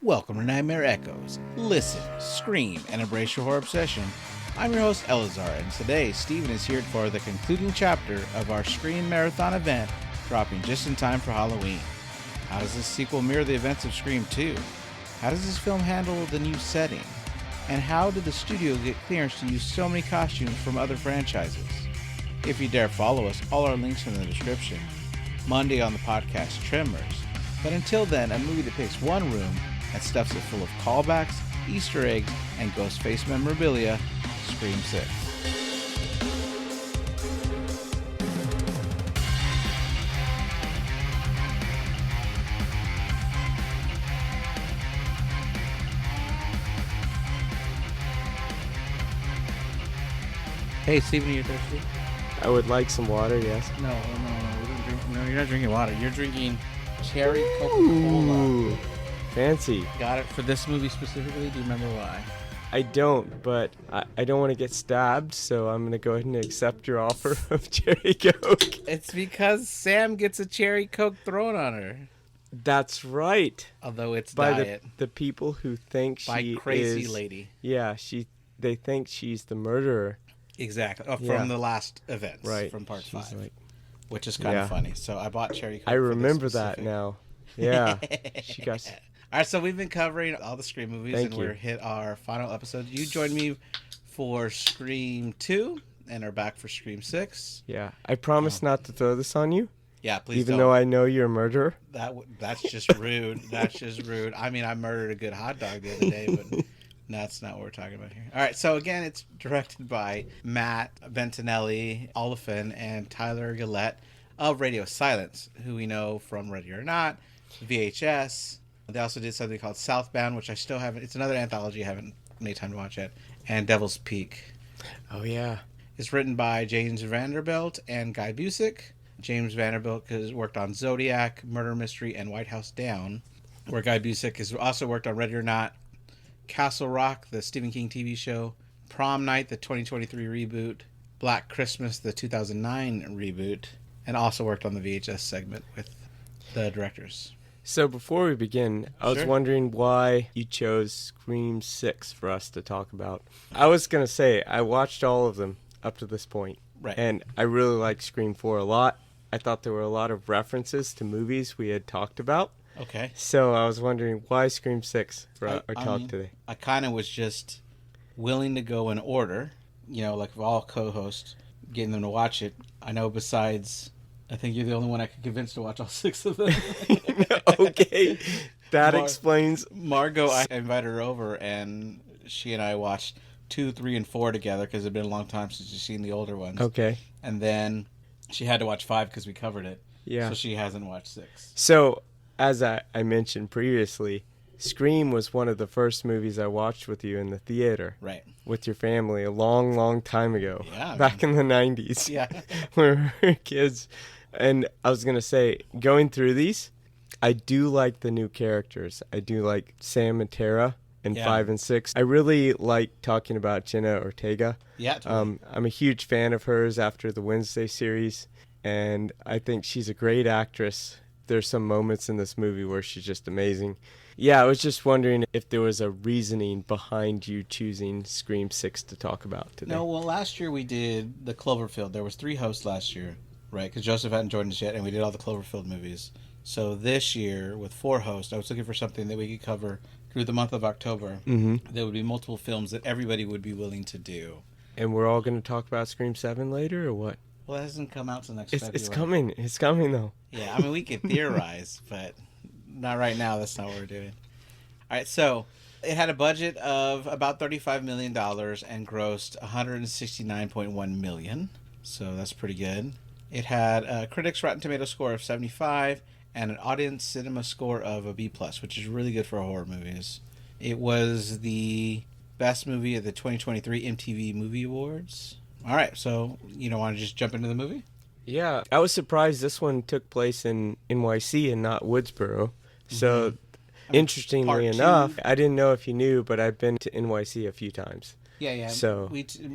Welcome to Nightmare Echoes. Listen, scream, and embrace your horror obsession. I'm your host, Eleazar, and today Steven is here for the concluding chapter of our Scream Marathon event, dropping just in time for Halloween. How does this sequel mirror the events of Scream 2? How does this film handle the new setting? And how did the studio get clearance to use so many costumes from other franchises? If you dare follow us, all our links are in the description. Monday on the podcast, Tremors. But until then, a movie that picks one room and stuffs it full of callbacks, Easter eggs, and Ghostface memorabilia, Scream 6. Hey, Steven, are you thirsty? I would like some water, yes. No, you're not drinking water. You're drinking cherry Coca-Cola. Ooh, fancy. Got it for this movie specifically? Do you remember why? I don't, but I don't want to get stabbed, so I'm going to go ahead and accept your offer of cherry Coke. It's because Sam gets a cherry Coke thrown on her. That's right. Although it's By diet. the people who think By she crazy is... lady. Yeah, they think she's the murderer. Exactly. Oh, from Yeah. the last events. Right. From part She's 5. like- Which is kind of funny. So I bought cherry Coke I for this remember that specific- now. Yeah. She got... All right, so we've been covering all the Scream movies, Thank and you. we're hit our final episode. You joined me for Scream 2 and are back for Scream 6. Yeah. I promise not to throw this on you, Yeah, please even don't. though I know you're a murderer. That's just rude. That's just rude. I mean, I murdered a good hot dog the other day, but that's not what we're talking about here. All right, so again, it's directed by Matt Bentinelli, Oliphant, and Tyler Gillette of Radio Silence, who we know from Ready or Not, VHS. They also did something called Southbound, which I still haven't. It's another anthology I haven't made time to watch yet, and Devil's Peak. Oh, yeah. It's written by James Vanderbilt and Guy Busick. James Vanderbilt has worked on Zodiac, Murder Mystery, and White House Down, where Guy Busick has also worked on Ready or Not, Castle Rock, the Stephen King TV show, Prom Night, the 2023 reboot, Black Christmas, the 2009 reboot, and also worked on the VHS segment with the directors. So before we begin, I was Sure. wondering why you chose Scream 6 for us to talk about. I was going to say, I watched all of them up to this point, Right. and I really liked Scream 4 a lot. I thought there were a lot of references to movies we had talked about. Okay. So I was wondering why Scream 6 for our I talk mean, today. I kind of was just willing to go in order, like all co-hosts, getting them to watch it. I know besides, I think you're the only one I could convince to watch all 6 of them. Okay, that Mar- explains. Margot, I invited her over, and she and I watched 2, 3, and 4 together because it had been a long time since she's seen the older ones. Okay, And then she had to watch 5 because we covered it. yeah. So she hasn't watched 6. So, as I mentioned previously, Scream was one of the first movies I watched with you in the theater. Right. With your family a long, long time ago. Yeah, Back in the 90s. Yeah. When we were kids. And I was going to say, going through these, I do like the new characters. I do like Sam and Tara in Yeah. 5 and 6. I really like talking about Jenna Ortega. Yeah. Totally. I'm a huge fan of hers after the Wednesday series, and I think she's a great actress. There's some moments in this movie where she's just amazing. Yeah, I was just wondering if there was a reasoning behind you choosing Scream 6 to talk about today. No, well, last year we did the Cloverfield. There was 3 hosts last year, right? Because Joseph hadn't joined us yet, and we did all the Cloverfield movies. So this year, with 4 hosts, I was looking for something that we could cover through the month of October. Mm-hmm. There would be multiple films that everybody would be willing to do. And we're all going to talk about Scream 7 later, or what? Well, that doesn't come out till next It's February. coming. It's coming, though. Yeah, I mean, we could theorize, but not right now. That's not what we're doing. All right, so it had a budget of about $35 million and grossed $169.1 million. So that's pretty good. It had a critics' Rotten Tomato score of 75 and an audience cinema score of a B+, which is really good for horror movies. It was the best movie at the 2023 MTV Movie Awards. All right, so want to just jump into the movie? Yeah, I was surprised this one took place in NYC and not Woodsboro. So, interestingly Part enough, 2. I didn't know if you knew, but I've been to NYC a few times. Yeah. So-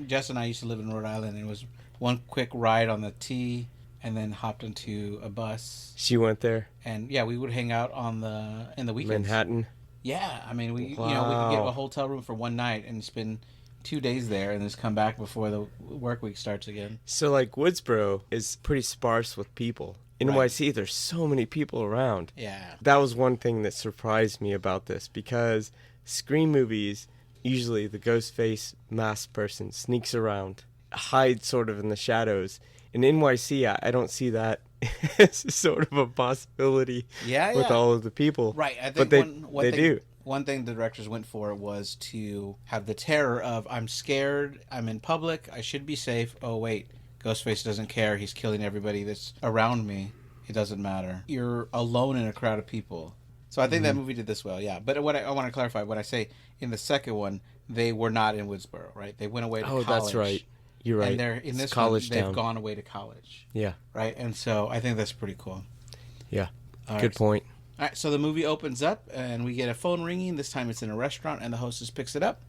Jess and I used to live in Rhode Island, and it was one quick ride on the T, and then hopped into a bus. She went there, And yeah, we would hang out in the weekends. Manhattan. Yeah, I mean, we could get a Wow. hotel room for one night and spend 2 days there, and just come back before the work week starts again. So like Woodsboro is pretty sparse with people. In Right. NYC, there's so many people around. Yeah. That was one thing that surprised me about this because Scream movies, usually the ghost face masked person sneaks around, hides sort of in the shadows. In NYC, I don't see that as sort of a possibility Yeah, with yeah. all of the people. Right. I But think one they thing do. one thing the directors went for was to have the terror of I'm scared, I'm in public, I should be safe. Oh wait, Ghostface doesn't care. He's killing everybody that's around me. It doesn't matter. You're alone in a crowd of people. So I think that movie did this well. Yeah. But what I want to clarify, when I say in the second one, they were not in Woodsboro, right? They went away to Oh, college. that's right. You're right. And they're in It's this college one, they've town. gone away to college, Yeah. right? And so I think that's pretty cool. Yeah. All Good right. point. All right, so the movie opens up, and we get a phone ringing. This time it's in a restaurant, and the hostess picks it up.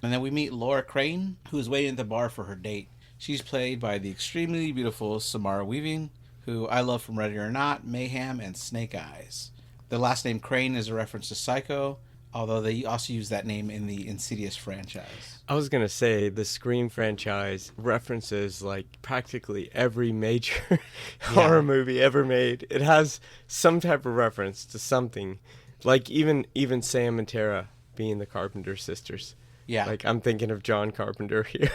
And then we meet Laura Crane, who is waiting at the bar for her date. She's played by the extremely beautiful Samara Weaving, who I love from Ready or Not, Mayhem, and Snake Eyes. The last name Crane is a reference to Psycho, although they also use that name in the Insidious franchise. I was going to say the Scream franchise references like practically every major horror movie ever made. It has some type of reference to something. Like even Sam and Tara being the Carpenter sisters. Yeah. Like I'm thinking of John Carpenter here.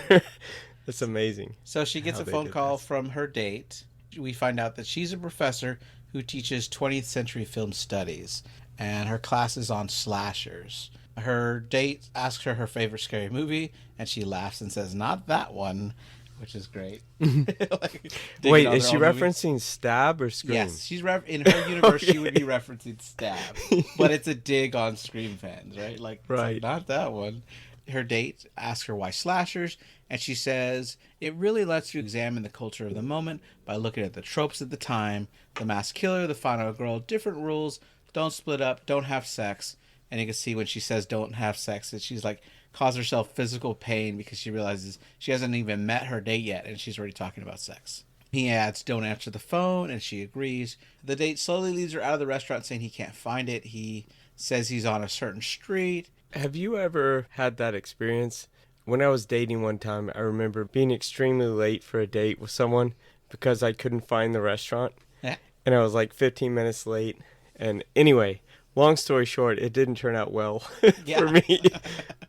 It's amazing. So she gets how a they phone did call this. from her date. We find out that she's a professor who teaches 20th century film studies, and her class is on slashers. Her date asks her favorite scary movie, and she laughs and says, "Not that one," which is great. Like, digging Wait, on is their she own movie. referencing Stab or Scream? Yes, she's in her universe. She would be Okay. referencing Stab, but it's a dig on Scream fans, right? Like, it's like, Right. not that one. Her date asks her why slashers, and she says it really lets you examine the culture of the moment by looking at the tropes of the time: the mass killer, the final girl, different rules, don't split up, don't have sex. And you can see when she says "don't have sex" that she's like caused herself physical pain because she realizes she hasn't even met her date yet, and she's already talking about sex. He adds, "Don't answer the phone," and she agrees. The date slowly leads her out of the restaurant saying he can't find it. He says he's on a certain street. Have you ever had that experience? When I was dating one time, I remember being extremely late for a date with someone because I couldn't find the restaurant. Yeah. And I was like 15 minutes late. And anyway, long story short, it didn't turn out well Yeah. for me.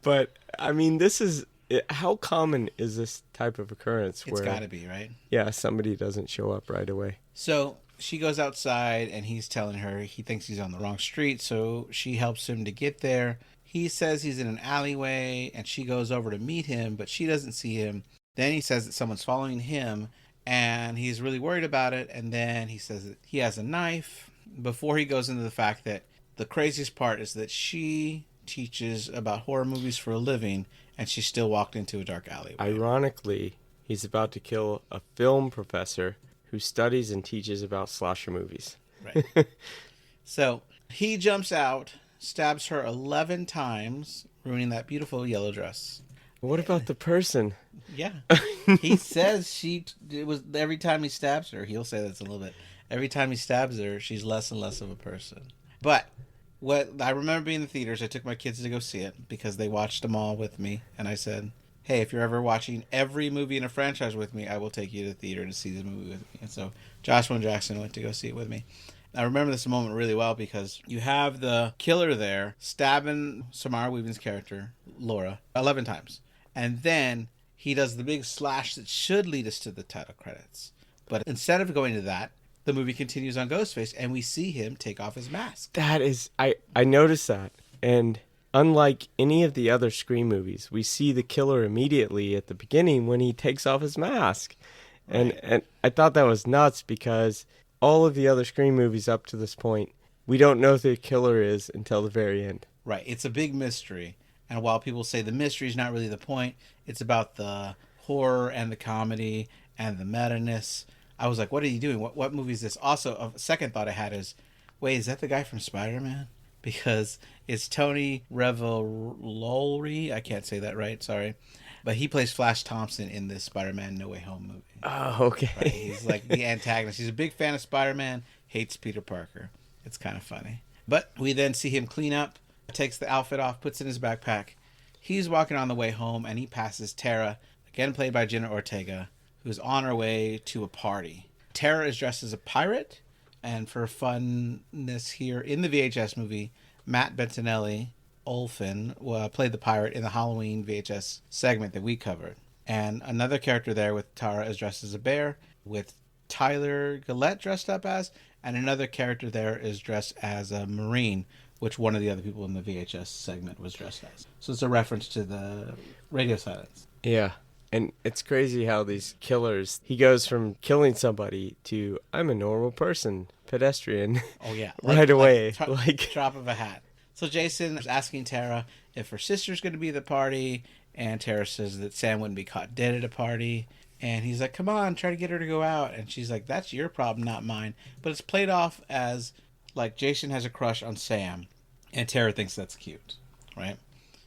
But I mean, how common is this type of occurrence It's where, got to be, right? yeah, somebody doesn't show up right away? So she goes outside and he's telling her he thinks he's on the wrong street, so she helps him to get there. He says he's in an alleyway and she goes over to meet him, but she doesn't see him. Then he says that someone's following him and he's really worried about it. And then he says that he has a knife before he goes into the fact that the craziest part is that she teaches about horror movies for a living and she still walked into a dark alleyway. Ironically, he's about to kill a film professor who studies and teaches about slasher movies. Right. So he jumps out, stabs her 11 times, ruining that beautiful yellow dress. What about the person? Yeah. He says it was every time he stabs her, he'll say this a little bit. Every time he stabs her, she's less and less of a person. But what I remember being in the theaters, I took my kids to go see it because they watched them all with me. And I said, hey, if you're ever watching every movie in a franchise with me, I will take you to the theater to see the movie with me. And so Joshua and Jackson went to go see it with me. I remember this moment really well because you have the killer there stabbing Samara Weaving's character, Laura, 11 times. And then he does the big slash that should lead us to the title credits. But instead of going to that, the movie continues on Ghostface and we see him take off his mask. That is, I noticed that. And unlike any of the other Scream movies, we see the killer immediately at the beginning when he takes off his mask. Right. And I thought that was nuts because all of the other Scream movies up to this point, we don't know who the killer is until the very end. Right. It's a big mystery. And while people say the mystery is not really the point, it's about the horror and the comedy and the meta-ness. I was like, what are you doing? What movie is this? Also, a second thought I had is, wait, is that the guy from Spider-Man? Because it's Tony Revolori. I can't say that right, sorry. But he plays Flash Thompson in this Spider-Man No Way Home movie. Oh, okay. Right? He's like the antagonist. He's a big fan of Spider-Man, hates Peter Parker. It's kind of funny. But we then see him clean up takes the outfit off, puts it in his backpack. He's walking on the way home, and he passes Tara, again played by Jenna Ortega, who's on her way to a party. Tara is dressed as a pirate, and for funness here, in the VHS movie, Matt Bettinelli, Olfin, played the pirate in the Halloween VHS segment that we covered. And another character there with Tara is dressed as a bear, with Tyler Gillette dressed up as, and another character there is dressed as a Marine, which one of the other people in the VHS segment was dressed as. So it's a reference to the radio silence. Yeah. And it's crazy how these killers, he goes from killing somebody to, I'm a normal person, pedestrian. Oh, yeah. Right away. Like drop of a hat. So Jason is asking Tara if her sister's going to be at the party, and Tara says that Sam wouldn't be caught dead at a party. And he's like, come on, try to get her to go out. And she's like, that's your problem, not mine. But it's played off as, like, Jason has a crush on Sam, and Tara thinks that's cute, right?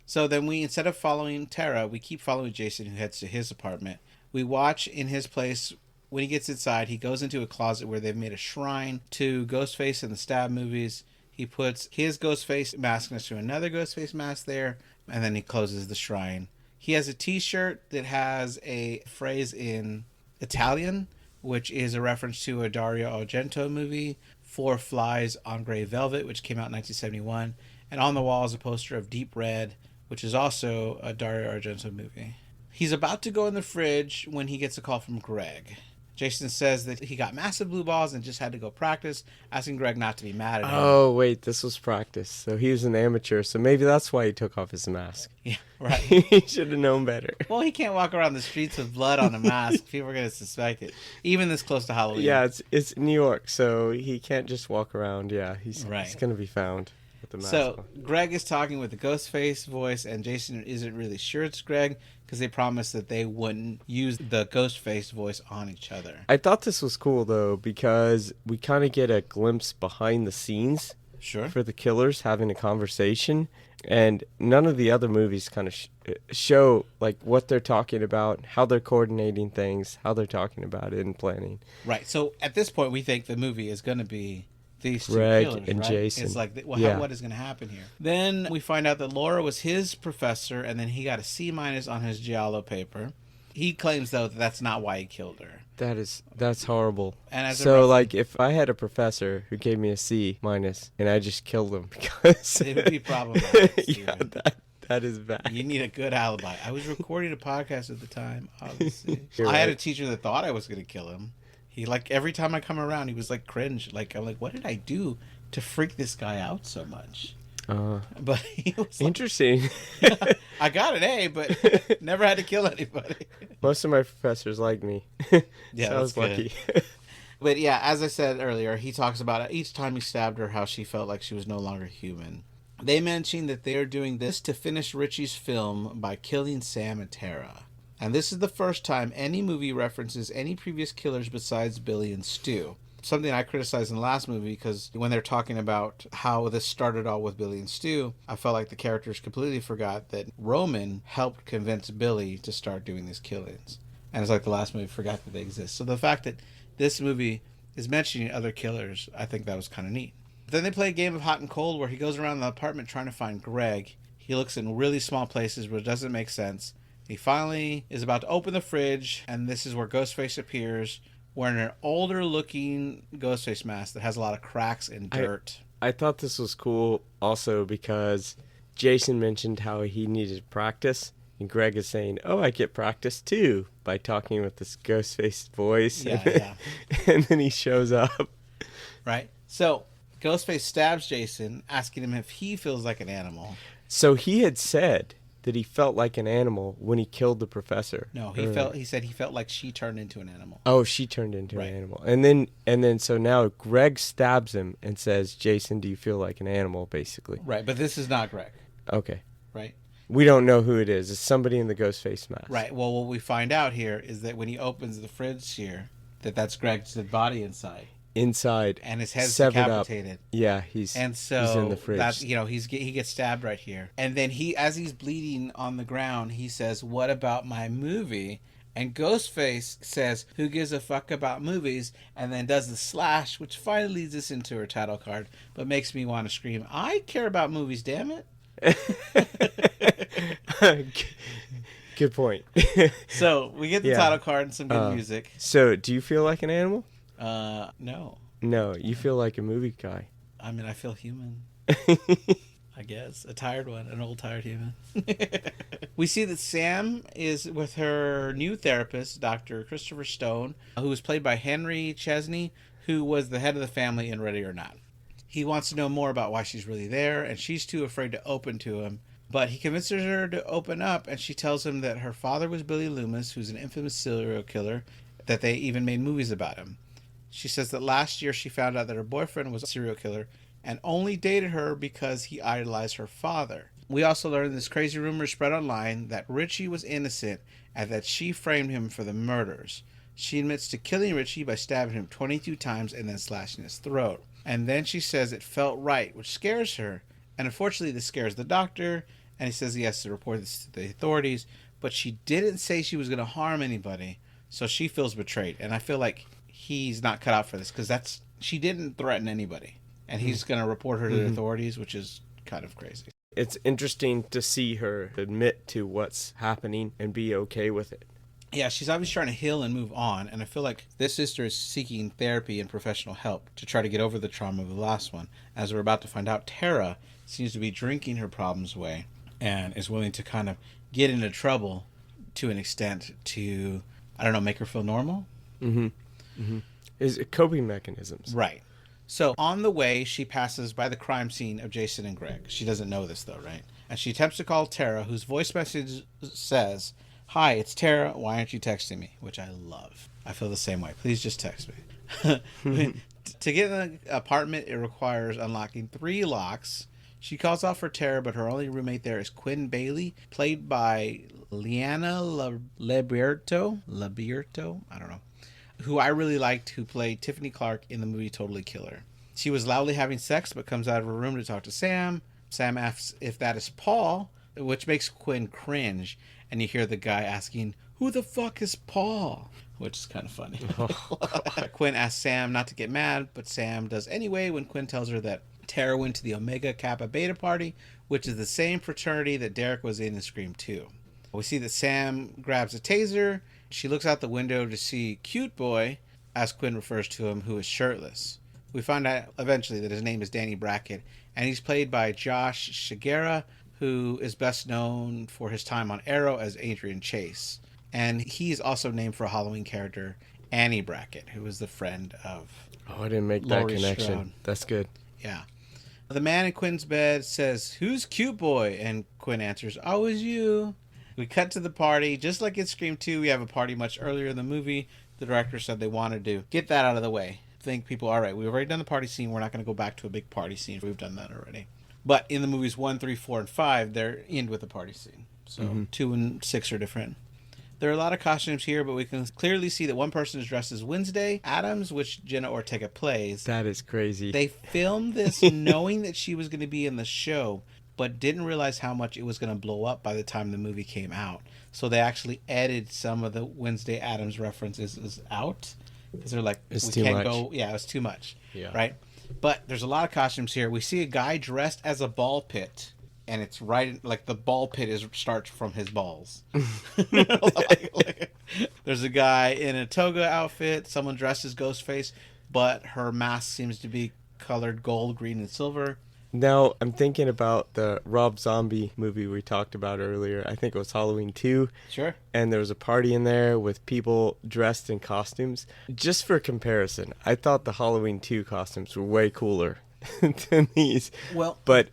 So then we, instead of following Tara, we keep following Jason, who heads to his apartment. We watch in his place. When he gets inside, he goes into a closet where they've made a shrine to Ghostface in the Stab movies. He puts his Ghostface mask next to another Ghostface mask there, and then he closes the shrine. He has a t-shirt that has a phrase in Italian, which is a reference to a Dario Argento movie, Four Flies on Grey Velvet, which came out in 1971. And on the wall is a poster of Deep Red, which is also a Dario Argento movie. He's about to go in the fridge when he gets a call from Greg. Jason says that he got massive blue balls and just had to go practice, asking Greg not to be mad at him. Oh, wait, this was practice. So he was an amateur, so maybe that's why he took off his mask. Yeah, right. He should have known better. Well, he can't walk around the streets with blood on a mask. People are going to suspect it, even this close to Halloween. Yeah, it's New York, so he can't just walk around. Yeah, he's going to be found with the mask So on. Greg is talking with the Ghostface voice, and Jason isn't really sure it's Greg, because they promised that they wouldn't use the Ghostface voice on each other. I thought this was cool, though, because we kind of get a glimpse behind the scenes for the killers having a conversation. And none of the other movies kind of show like what they're talking about, how they're coordinating things, how they're talking about it and planning. Right. So at this point, we think the movie is going to be these two Greg killers, and right? Jason. It's like, what is going to happen here? Then we find out that Laura was his professor, and then he got a C- on his Giallo paper. He claims, though, that that's not why he killed her. That's horrible. And so, like, if I had a professor who gave me a C- and I just killed him because it would be problematic. Yeah, that is bad. You need a good alibi. I was recording a podcast at the time, obviously. You're I had right. a teacher that thought I was going to kill him. He, like, every time I come around, he was like cringe. Like, I'm like, what did I do to freak this guy out so much? But he was like, interesting. I got an A, but never had to kill anybody. Most of my professors like me. Yeah, so I was lucky. But yeah, as I said earlier, he talks about each time he stabbed her, how she felt like she was no longer human. They mention that they are doing this to finish Richie's film by killing Sam and Tara. And this is the first time any movie references any previous killers besides Billy and Stu. Something I criticized in the last movie, because when they're talking about how this started all with Billy and Stu, I felt like the characters completely forgot that Roman helped convince Billy to start doing these killings. And it's like the last movie forgot that they exist. So the fact that this movie is mentioning other killers, I think that was kind of neat. Then they play a game of hot and cold where he goes around the apartment trying to find Greg. He looks in really small places where it doesn't make sense. He finally is about to open the fridge, and this is where Ghostface appears, wearing an older-looking Ghostface mask that has a lot of cracks and dirt. I thought this was cool also because Jason mentioned how he needed practice, and Greg is saying, oh, I get practice too, by talking with this Ghostface voice. Yeah. And then he shows up. Right. So Ghostface stabs Jason, asking him if he feels like an animal. So he had said that he felt like an animal when he killed the professor. No, he said he felt like she turned into an animal. Oh, she turned into an animal. And then so now Greg stabs him and says, Jason, do you feel like an animal, basically? Right, but this is not Greg. Okay. Right. We don't know who it is. It's somebody in the Ghostface mask. Right. Well, what we find out here is that when he opens the fridge here, that's Greg's dead body inside. And his head's decapitated. Yeah, he's in the fridge. That's, he gets stabbed right here. And then as he's bleeding on the ground, he says, "What about my movie?" And Ghostface says, "Who gives a fuck about movies?" and then does the slash, which finally leads us into her title card, but makes me want to scream, "I care about movies, damn it." Good point. So we get the title card and some good music. So do you feel like an animal? No. No, you feel like a movie guy. I mean, I feel human. I guess. A tired one. An old tired human. We see that Sam is with her new therapist, Dr. Christopher Stone, who was played by Henry Chesney, who was the head of the family in Ready or Not. He wants to know more about why she's really there, and she's too afraid to open to him. But he convinces her to open up, and she tells him that her father was Billy Loomis, who's an infamous serial killer, that they even made movies about him. She says that last year she found out that her boyfriend was a serial killer and only dated her because he idolized her father. We also learned this crazy rumor spread online that Richie was innocent and that she framed him for the murders. She admits to killing Richie by stabbing him 22 times and then slashing his throat. And then she says it felt right, which scares her. And unfortunately, this scares the doctor, and he says he has to report this to the authorities. But she didn't say she was going to harm anybody, so she feels betrayed. And I feel like he's not cut out for this, because she didn't threaten anybody. And he's going to report her to the authorities, which is kind of crazy. It's interesting to see her admit to what's happening and be okay with it. Yeah, she's obviously trying to heal and move on, and I feel like this sister is seeking therapy and professional help to try to get over the trauma of the last one. As we're about to find out, Tara seems to be drinking her problems away and is willing to kind of get into trouble to an extent to, I don't know, make her feel normal? Is it coping mechanisms? Right. So on the way, she passes by the crime scene of Jason and Greg. She doesn't know this, though, right? And she attempts to call Tara, whose voice message says, "Hi, it's Tara. Why aren't you texting me?" Which I love. I feel the same way. Please just text me. To get in the apartment, it requires unlocking 3 locks. She calls out for Tara, but her only roommate there is Quinn Bailey, played by Liana Labierto, I don't know, who I really liked, who played Tiffany Clark in the movie Totally Killer. She was loudly having sex, but comes out of her room to talk to Sam. Sam asks if that is Paul, which makes Quinn cringe, and you hear the guy asking, "Who the fuck is Paul?" Which is kind of funny. Quinn asks Sam not to get mad, but Sam does anyway when Quinn tells her that Tara went to the Omega Kappa Beta party, which is the same fraternity that Derek was in Scream 2. We see that Sam grabs a taser. She looks out the window to see Cute Boy, as Quinn refers to him, who is shirtless. We find out eventually that his name is Danny Brackett, and he's played by Josh Shigera, who is best known for his time on Arrow as Adrian Chase. And he's also named for a Halloween character, Annie Brackett, who is the friend of Oh, I didn't make Laurie that connection. Strode. That's good. Yeah. The man in Quinn's bed says, "Who's Cute Boy?" And Quinn answers, "Always you." We cut to the party. Just like in Scream 2, we have a party much earlier in the movie. The director said they wanted to get that out of the way. Think people, all right, we've already done the party scene. We're not going to go back to a big party scene. We've done that already. But in the movies 1, 3, 4, and 5, they're end with a party scene. So 2 and 6 are different. There are a lot of costumes here, but we can clearly see that one person is dressed as Wednesday Addams, which Jenna Ortega plays. That is crazy. They filmed this knowing that she was going to be in the show, but didn't realize how much it was going to blow up by the time the movie came out. So they actually edited some of the Wednesday Addams references out. Because they're like, it's we too can't much. go. Yeah, it's too much. Yeah. Right? But there's a lot of costumes here. We see a guy dressed as a ball pit. And it's right, like the ball pit starts from his balls. There's a guy in a toga outfit, someone dressed as Ghostface, but her mask seems to be colored gold, green, and silver. Now, I'm thinking about the Rob Zombie movie we talked about earlier. I think it was Halloween 2. Sure. And there was a party in there with people dressed in costumes. Just for comparison, I thought the Halloween 2 costumes were way cooler than these. Well, but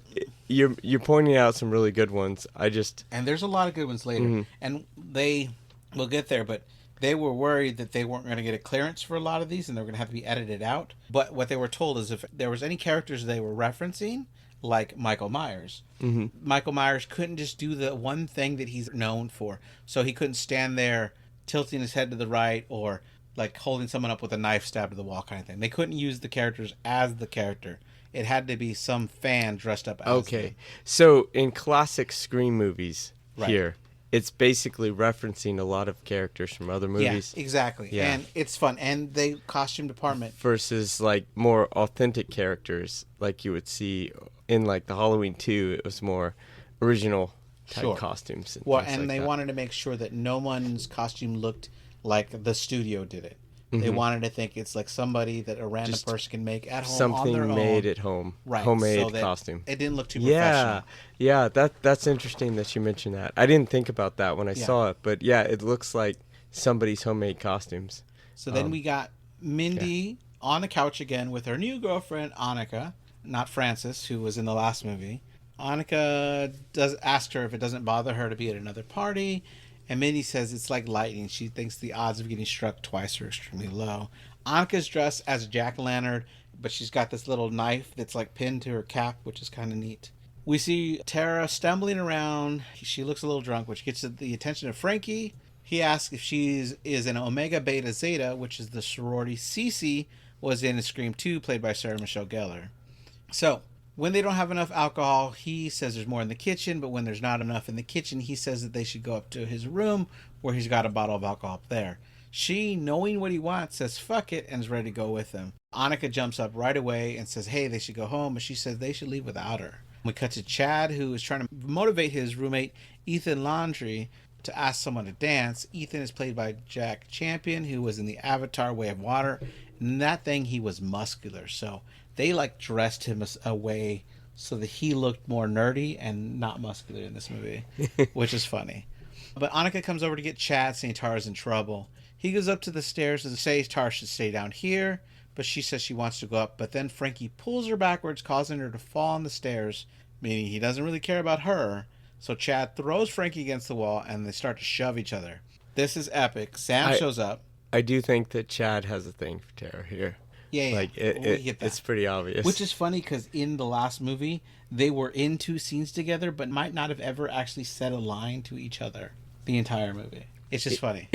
you're pointing out some really good ones. And there's a lot of good ones later. And we'll get there, but they were worried that they weren't going to get a clearance for a lot of these and they were going to have to be edited out. But what they were told is if there was any characters they were referencing, like Michael Myers, Michael Myers couldn't just do the one thing that he's known for. So he couldn't stand there tilting his head to the right or like holding someone up with a knife stabbed to the wall kind of thing. They couldn't use the characters as the character. It had to be some fan dressed up as them. So in classic Scream movies here, it's basically referencing a lot of characters from other movies. Yeah, exactly. Yeah. And it's fun. And the costume department. Versus, like, more authentic characters, like you would see in, like, the Halloween 2, it was more original type costumes. And they wanted to make sure that no one's costume looked like the studio did it. They wanted to think it's like somebody that a random person can make at home something on their made own. at home, right? Homemade so costume. It didn't look too professional. Yeah, that's interesting that you mentioned that. I didn't think about that when I saw it, but yeah, it looks like somebody's homemade costumes. So then we got Mindy on the couch again with her new girlfriend Annika, not Frances, who was in the last movie. Annika does ask her if it doesn't bother her to be at another party. And Mindy says it's like lightning. She thinks the odds of getting struck twice are extremely low. Annika's dressed as a jack-o'-lantern, but she's got this little knife that's like pinned to her cap, which is kind of neat. We see Tara stumbling around. She looks a little drunk, which gets the attention of Frankie. He asks if she is an Omega Beta Zeta, which is the sorority Cece was in Scream 2, played by Sarah Michelle Gellar. So, when they don't have enough alcohol, he says there's more in the kitchen, but when there's not enough in the kitchen, he says that they should go up to his room where he's got a bottle of alcohol up there. She, knowing what he wants, says fuck it and is ready to go with him. Annika jumps up right away and says, hey, they should go home, but she says they should leave without her. We cut to Chad, who is trying to motivate his roommate, Ethan Laundrie, to ask someone to dance. Ethan is played by Jack Champion, who was in the Avatar Way of Water. In that thing, he was muscular, so they like dressed him away so that he looked more nerdy and not muscular in this movie, which is funny. But Annika comes over to get Chad, saying Tara's in trouble. He goes up to the stairs and says Tara should stay down here, but she says she wants to go up. But then Frankie pulls her backwards, causing her to fall on the stairs, meaning he doesn't really care about her. So Chad throws Frankie against the wall, and they start to shove each other. This is epic. Sam shows up. I do think that Chad has a thing for Tara here. Yeah. Like, it's pretty obvious. Which is funny, because in the last movie, they were in 2 scenes together, but might not have ever actually said a line to each other the entire movie. It's just funny.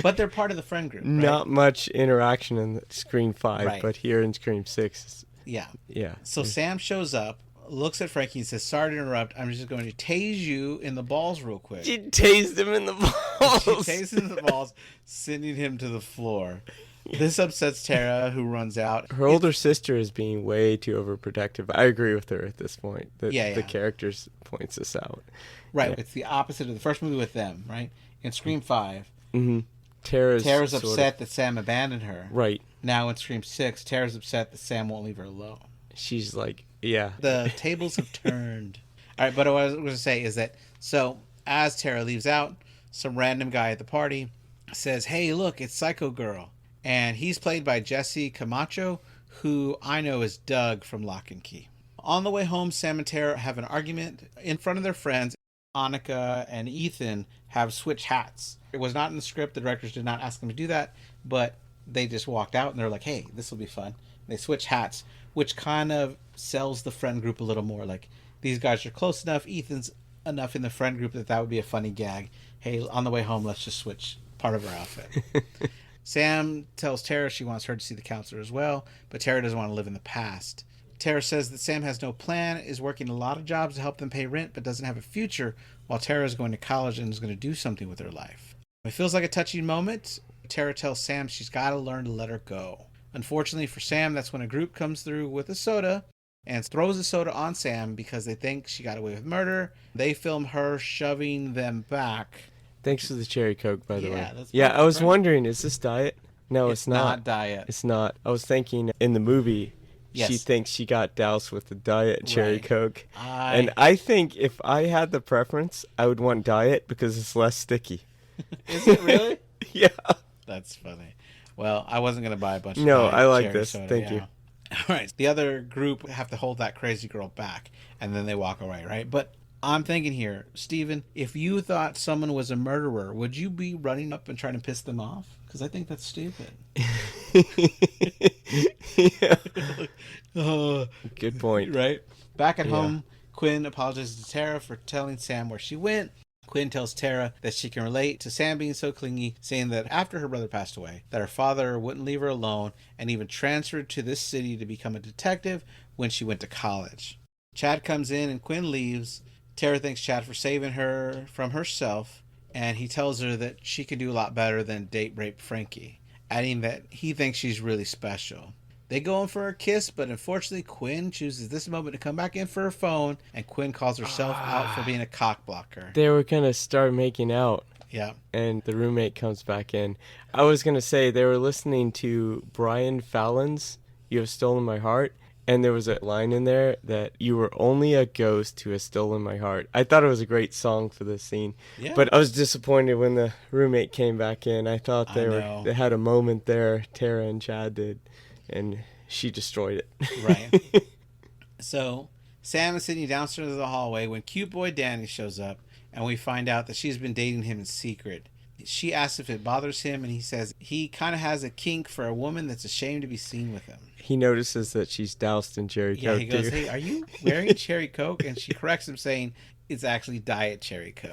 But they're part of the friend group, right? Not much interaction in Scream 5, right. But here in Scream 6. Yeah. Yeah. So Sam shows up, looks at Frankie and says, sorry to interrupt, I'm just going to tase you in the balls real quick. She tased him in the balls. She tased him in the balls, sending him to the floor. This upsets Tara, who runs out. Her older sister is being way too overprotective. I agree with her at this point. The characters points this out. Right. Yeah. It's the opposite of the first movie with them, right? In Scream 5, Tara's upset that Sam abandoned her. Right. Now in Scream 6, Tara's upset that Sam won't leave her alone. She's like, yeah. The tables have turned. All right, but what I was going to say is that, so as Tara leaves out, some random guy at the party says, hey, look, it's Psycho Girl. And he's played by Jesse Camacho, who I know is Doug from Lock and Key. On the way home, Sam and Tara have an argument in front of their friends. Annika and Ethan have switched hats. It was not in the script. The directors did not ask them to do that, but they just walked out and they're like, hey, this will be fun. They switch hats, which kind of sells the friend group a little more. Like, these guys are close enough. Ethan's enough in the friend group that would be a funny gag. Hey, on the way home, let's just switch part of our outfit. Sam tells Tara she wants her to see the counselor as well, but Tara doesn't want to live in the past. Tara says that Sam has no plan, is working a lot of jobs to help them pay rent, but doesn't have a future, while Tara is going to college and is going to do something with her life. It feels like a touching moment. Tara tells Sam she's got to learn to let her go. Unfortunately for Sam, that's when a group comes through with a soda and throws a soda on Sam because they think she got away with murder. They film her shoving them back. Thanks for the cherry Coke, by the way. That's I was wondering, is this diet? No, it's not. It's not diet. It's not. I was thinking in the movie, she thinks she got doused with the diet cherry Coke. And I think if I had the preference, I would want diet because it's less sticky. Is it really? Yeah. That's funny. Well, I wasn't going to buy a bunch of No, I like cherry this. soda, Thank you. All right. The other group have to hold that crazy girl back, and then they walk away, right? But I'm thinking here, Steven, if you thought someone was a murderer, would you be running up and trying to piss them off? Because I think that's stupid. Yeah. Good point. Right? Back at home, Quinn apologizes to Tara for telling Sam where she went. Quinn tells Tara that she can relate to Sam being so clingy, saying that after her brother passed away, that her father wouldn't leave her alone and even transferred to this city to become a detective when she went to college. Chad comes in and Quinn leaves. Tara thanks Chad for saving her from herself, and he tells her that she can do a lot better than date rape Frankie, adding that he thinks she's really special. They go in for a kiss, but unfortunately Quinn chooses this moment to come back in for her phone, and Quinn calls herself out for being a cock blocker. They were going to start making out. Yeah. And the roommate comes back in. I was going to say they were listening to Brian Fallon's You Have Stolen My Heart, and there was a line in there that you were only a ghost who has stolen my heart. I thought it was a great song for this scene. Yeah. But I was disappointed when the roommate came back in. I thought they had a moment there, Tara and Chad did, and she destroyed it. Right. So Sam is sitting downstairs in the hallway when cute boy Danny shows up, and we find out that she's been dating him in secret. She asks if it bothers him, and he says he kind of has a kink for a woman that's ashamed to be seen with him. He notices that she's doused in cherry Coke. Yeah, he goes, too. "Hey, are you wearing cherry Coke?" And she corrects him, saying it's actually Diet Cherry Coke.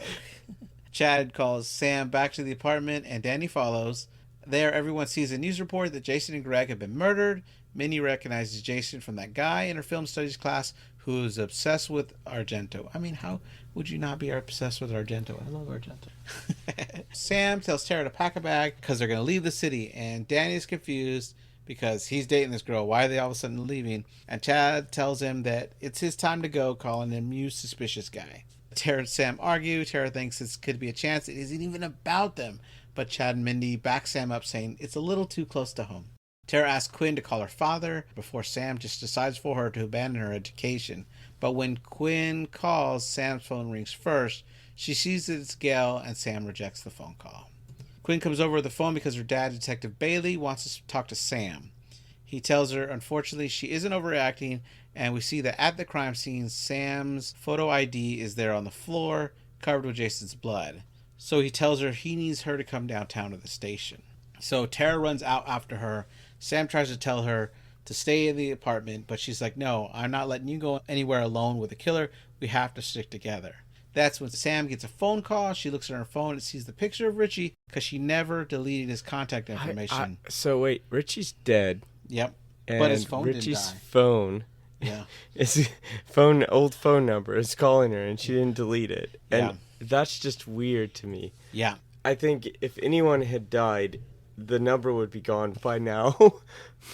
Chad calls Sam back to the apartment, and Danny follows. There, everyone sees a news report that Jason and Greg have been murdered. Minnie recognizes Jason from that guy in her film studies class who's obsessed with Argento. I mean, how would you not be obsessed with Argento? I love Argento. Sam tells Tara to pack a bag because they're going to leave the city, and Danny's confused because he's dating this girl. Why are they all of a sudden leaving? And Chad tells him that it's his time to go, calling him you suspicious guy. Tara and Sam argue. Tara thinks this could be a chance. It isn't even about them. But Chad and Mindy back Sam up, saying it's a little too close to home. Tara asks Quinn to call her father before Sam just decides for her to abandon her education. But when Quinn calls, Sam's phone rings first. She sees that it's Gail, and Sam rejects the phone call. Quinn comes over the phone because her dad, Detective Bailey, wants to talk to Sam. He tells her, unfortunately, she isn't overreacting, and we see that at the crime scene, Sam's photo ID is there on the floor, covered with Jason's blood. So he tells her he needs her to come downtown to the station. So Tara runs out after her. Sam tries to tell her to stay in the apartment, but she's like, no, I'm not letting you go anywhere alone with a killer. We have to stick together. That's when Sam gets a phone call. She looks at her phone and sees the picture of Richie because she never deleted his contact information. So wait, Richie's dead. Yep. And but his phone Richie's didn't die. phone, Yeah. his old phone number is calling her, and she didn't delete it. And that's just weird to me. Yeah. I think if anyone had died, the number would be gone by now.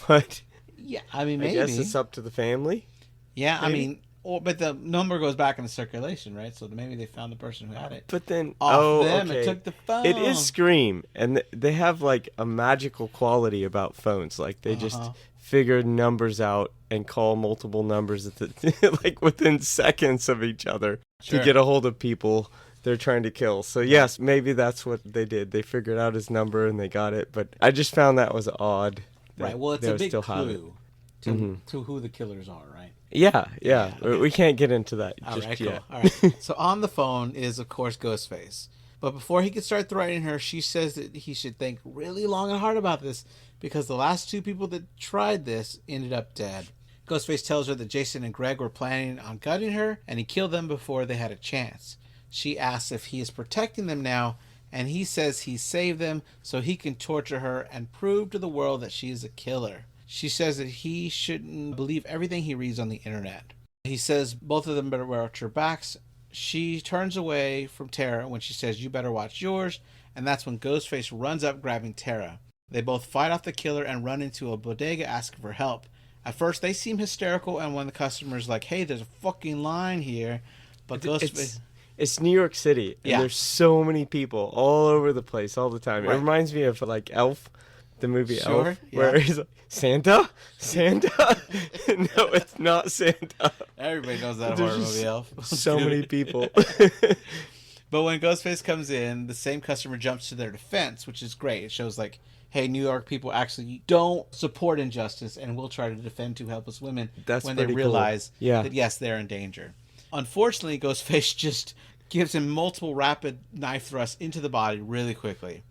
But yeah, I mean, maybe. I guess it's up to the family. Yeah, maybe. I mean, but the number goes back into circulation, right? So maybe they found the person who had it. But then, It took the phone. It is Scream, and they have like a magical quality about phones. Like they just figure numbers out and call multiple numbers at the like within seconds of each other to get a hold of people they're trying to kill. So yes, maybe that's what they did. They figured out his number and they got it. But I just found that was odd. Right. Well, it's a big clue to who the killers are, right? Yeah. Okay. We can't get into that just yet. All right. So on the phone is, of course, Ghostface. But before he could start threatening her, she says that he should think really long and hard about this because the last two people that tried this ended up dead. Ghostface tells her that Jason and Greg were planning on gutting her, and he killed them before they had a chance. She asks if he is protecting them now, and he says he saved them so he can torture her and prove to the world that she is a killer. She says that he shouldn't believe everything he reads on the internet. He says both of them better watch their backs. She turns away from Tara when she says, you better watch yours, and that's when Ghostface runs up grabbing Tara. They both fight off the killer and run into a bodega asking for help. At first, they seem hysterical, and when the customer's like, hey, there's a fucking line here, but Ghostface... It's New York City, and there's so many people all over the place all the time. Right. It reminds me of, like, Elf, the movie Elf, where he's like, Santa? No, it's not Santa. Everybody knows that horror movie, Elf. So many people. But when Ghostface comes in, the same customer jumps to their defense, which is great. It shows, like, hey, New York people actually don't support injustice and will try to defend two helpless women when they realize that, yes, they're in danger. Unfortunately, Ghostface just gives him multiple rapid knife thrusts into the body really quickly.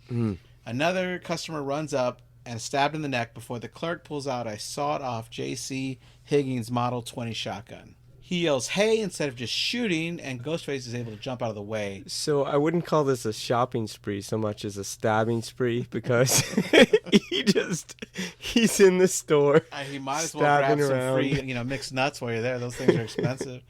Another customer runs up and is stabbed in the neck before the clerk pulls out a sawed-off J.C. Higgins Model 20 shotgun. He yells, hey, instead of just shooting, and Ghostface is able to jump out of the way. So I wouldn't call this a shopping spree so much as a stabbing spree because he's in the store. He might as well grab some free, mixed nuts while you're there. Those things are expensive.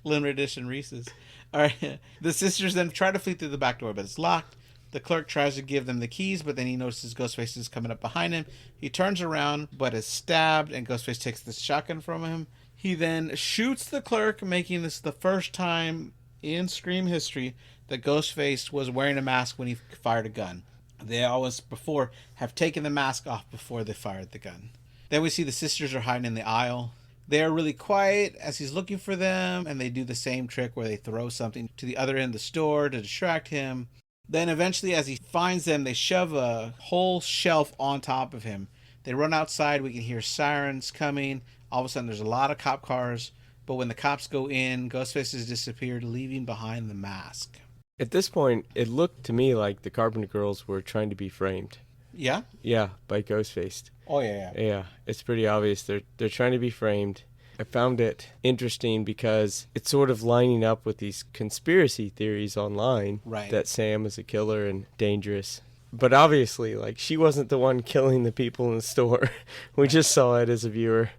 Limited edition Reese's. All right. The sisters then try to flee through the back door, but it's locked. The clerk tries to give them the keys, but then he notices Ghostface is coming up behind him. He turns around, but is stabbed, and Ghostface takes the shotgun from him. He then shoots the clerk, making this the first time in Scream history that Ghostface was wearing a mask when he fired a gun. They always before have taken the mask off before they fired the gun. Then we see the sisters are hiding in the aisle. They are really quiet as he's looking for them, and they do the same trick where they throw something to the other end of the store to distract him. Then eventually, as he finds them, they shove a whole shelf on top of him. They run outside. We can hear sirens coming. All of a sudden, there's a lot of cop cars. But when the cops go in, Ghostface has disappeared, leaving behind the mask. At this point, it looked to me like the Carpenter girls were trying to be framed. Yeah? Yeah, by Ghostface. Oh, yeah. Yeah, it's pretty obvious. They're trying to be framed. I found it interesting because it's sort of lining up with these conspiracy theories online, right, that Sam is a killer and dangerous. But obviously, like, she wasn't the one killing the people in the store. We just saw it as a viewer.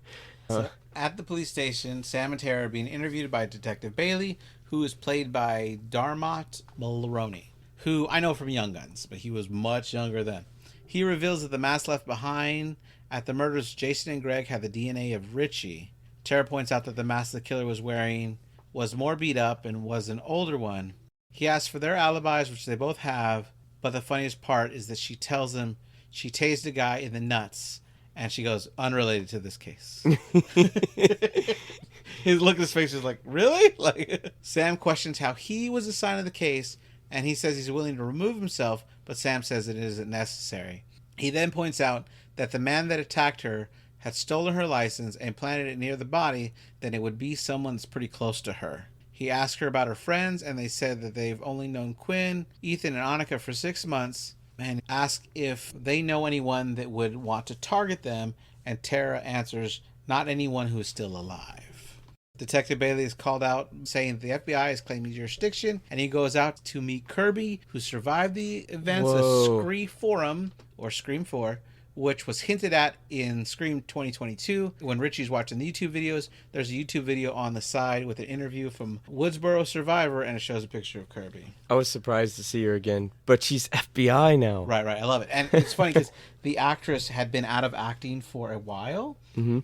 So at the police station, Sam and Tara are being interviewed by Detective Bailey, who is played by Darmot Mulroney, who I know from Young Guns, but he was much younger then. He reveals that the mask left behind at the murders Jason and Greg had the DNA of Richie. Tara points out that the mask the killer was wearing was more beat up and was an older one. He asks for their alibis, which they both have, but the funniest part is that she tells him she tased a guy in the nuts, and she goes, unrelated to this case. His look at his face is like, really? Like, Sam questions how he was assigned to the case, and he says he's willing to remove himself, but Sam says it isn't necessary. He then points out that the man that attacked her had stolen her license and planted it near the body, then it would be someone that's pretty close to her. He asked her about her friends, and they said that they've only known Quinn, Ethan, and Annika for 6 months, and asked if they know anyone that would want to target them, and Tara answers, not anyone who is still alive. Detective Bailey is called out, saying the FBI is claiming jurisdiction, and he goes out to meet Kirby, who survived the events of Scream Forum, or Scream 4, which was hinted at in Scream 2022. When Richie's watching the YouTube videos, there's a YouTube video on the side with an interview from Woodsboro survivor, and it shows a picture of Kirby. I was surprised to see her again, but she's FBI now. Right. I love it. And it's funny because the actress had been out of acting for a while,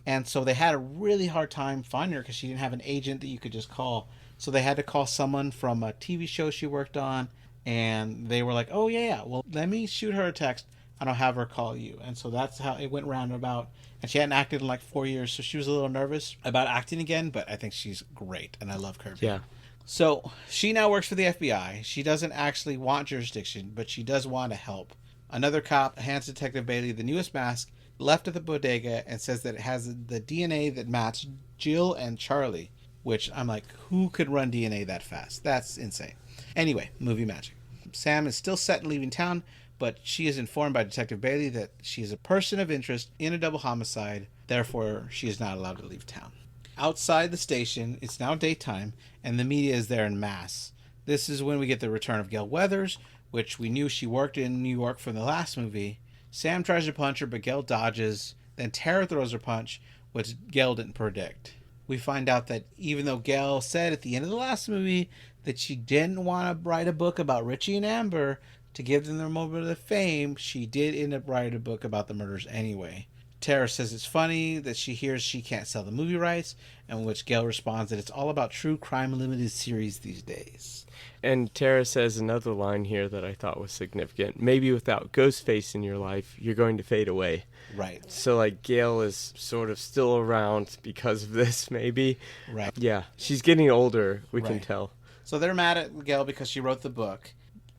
and so they had a really hard time finding her because she didn't have an agent that you could just call. So they had to call someone from a TV show she worked on, and they were like, oh, yeah, well, let me shoot her a text. and I'll have her call you. And so that's how it went round and about. And she hadn't acted in like 4 years, so she was a little nervous about acting again, but I think she's great, and I love Kirby. Yeah. So she now works for the FBI. She doesn't actually want jurisdiction, but she does want to help. Another cop hands Detective Bailey the newest mask left at the bodega and says that it has the DNA that matched Jill and Charlie, which I'm like, who could run DNA that fast? That's insane. Anyway, movie magic. Sam is still set in leaving town, but she is informed by Detective Bailey that she is a person of interest in a double homicide. Therefore, she is not allowed to leave town. Outside the station, it's now daytime, and the media is there en masse. This is when we get the return of Gail Weathers, which we knew she worked in New York from the last movie. Sam tries to punch her, but Gail dodges. Then Tara throws her punch, which Gail didn't predict. We find out that even though Gail said at the end of the last movie that she didn't want to write a book about Richie and Amber to give them their moment of fame, she did end up writing a book about the murders anyway. Tara says it's funny that she hears she can't sell the movie rights, in which Gail responds that it's all about true crime limited series these days. And Tara says another line here that I thought was significant. Maybe without Ghostface in your life, you're going to fade away. Right. So, like, Gail is sort of still around because of this, maybe. Right. Yeah. She's getting older, we can tell. So they're mad at Gail because she wrote the book.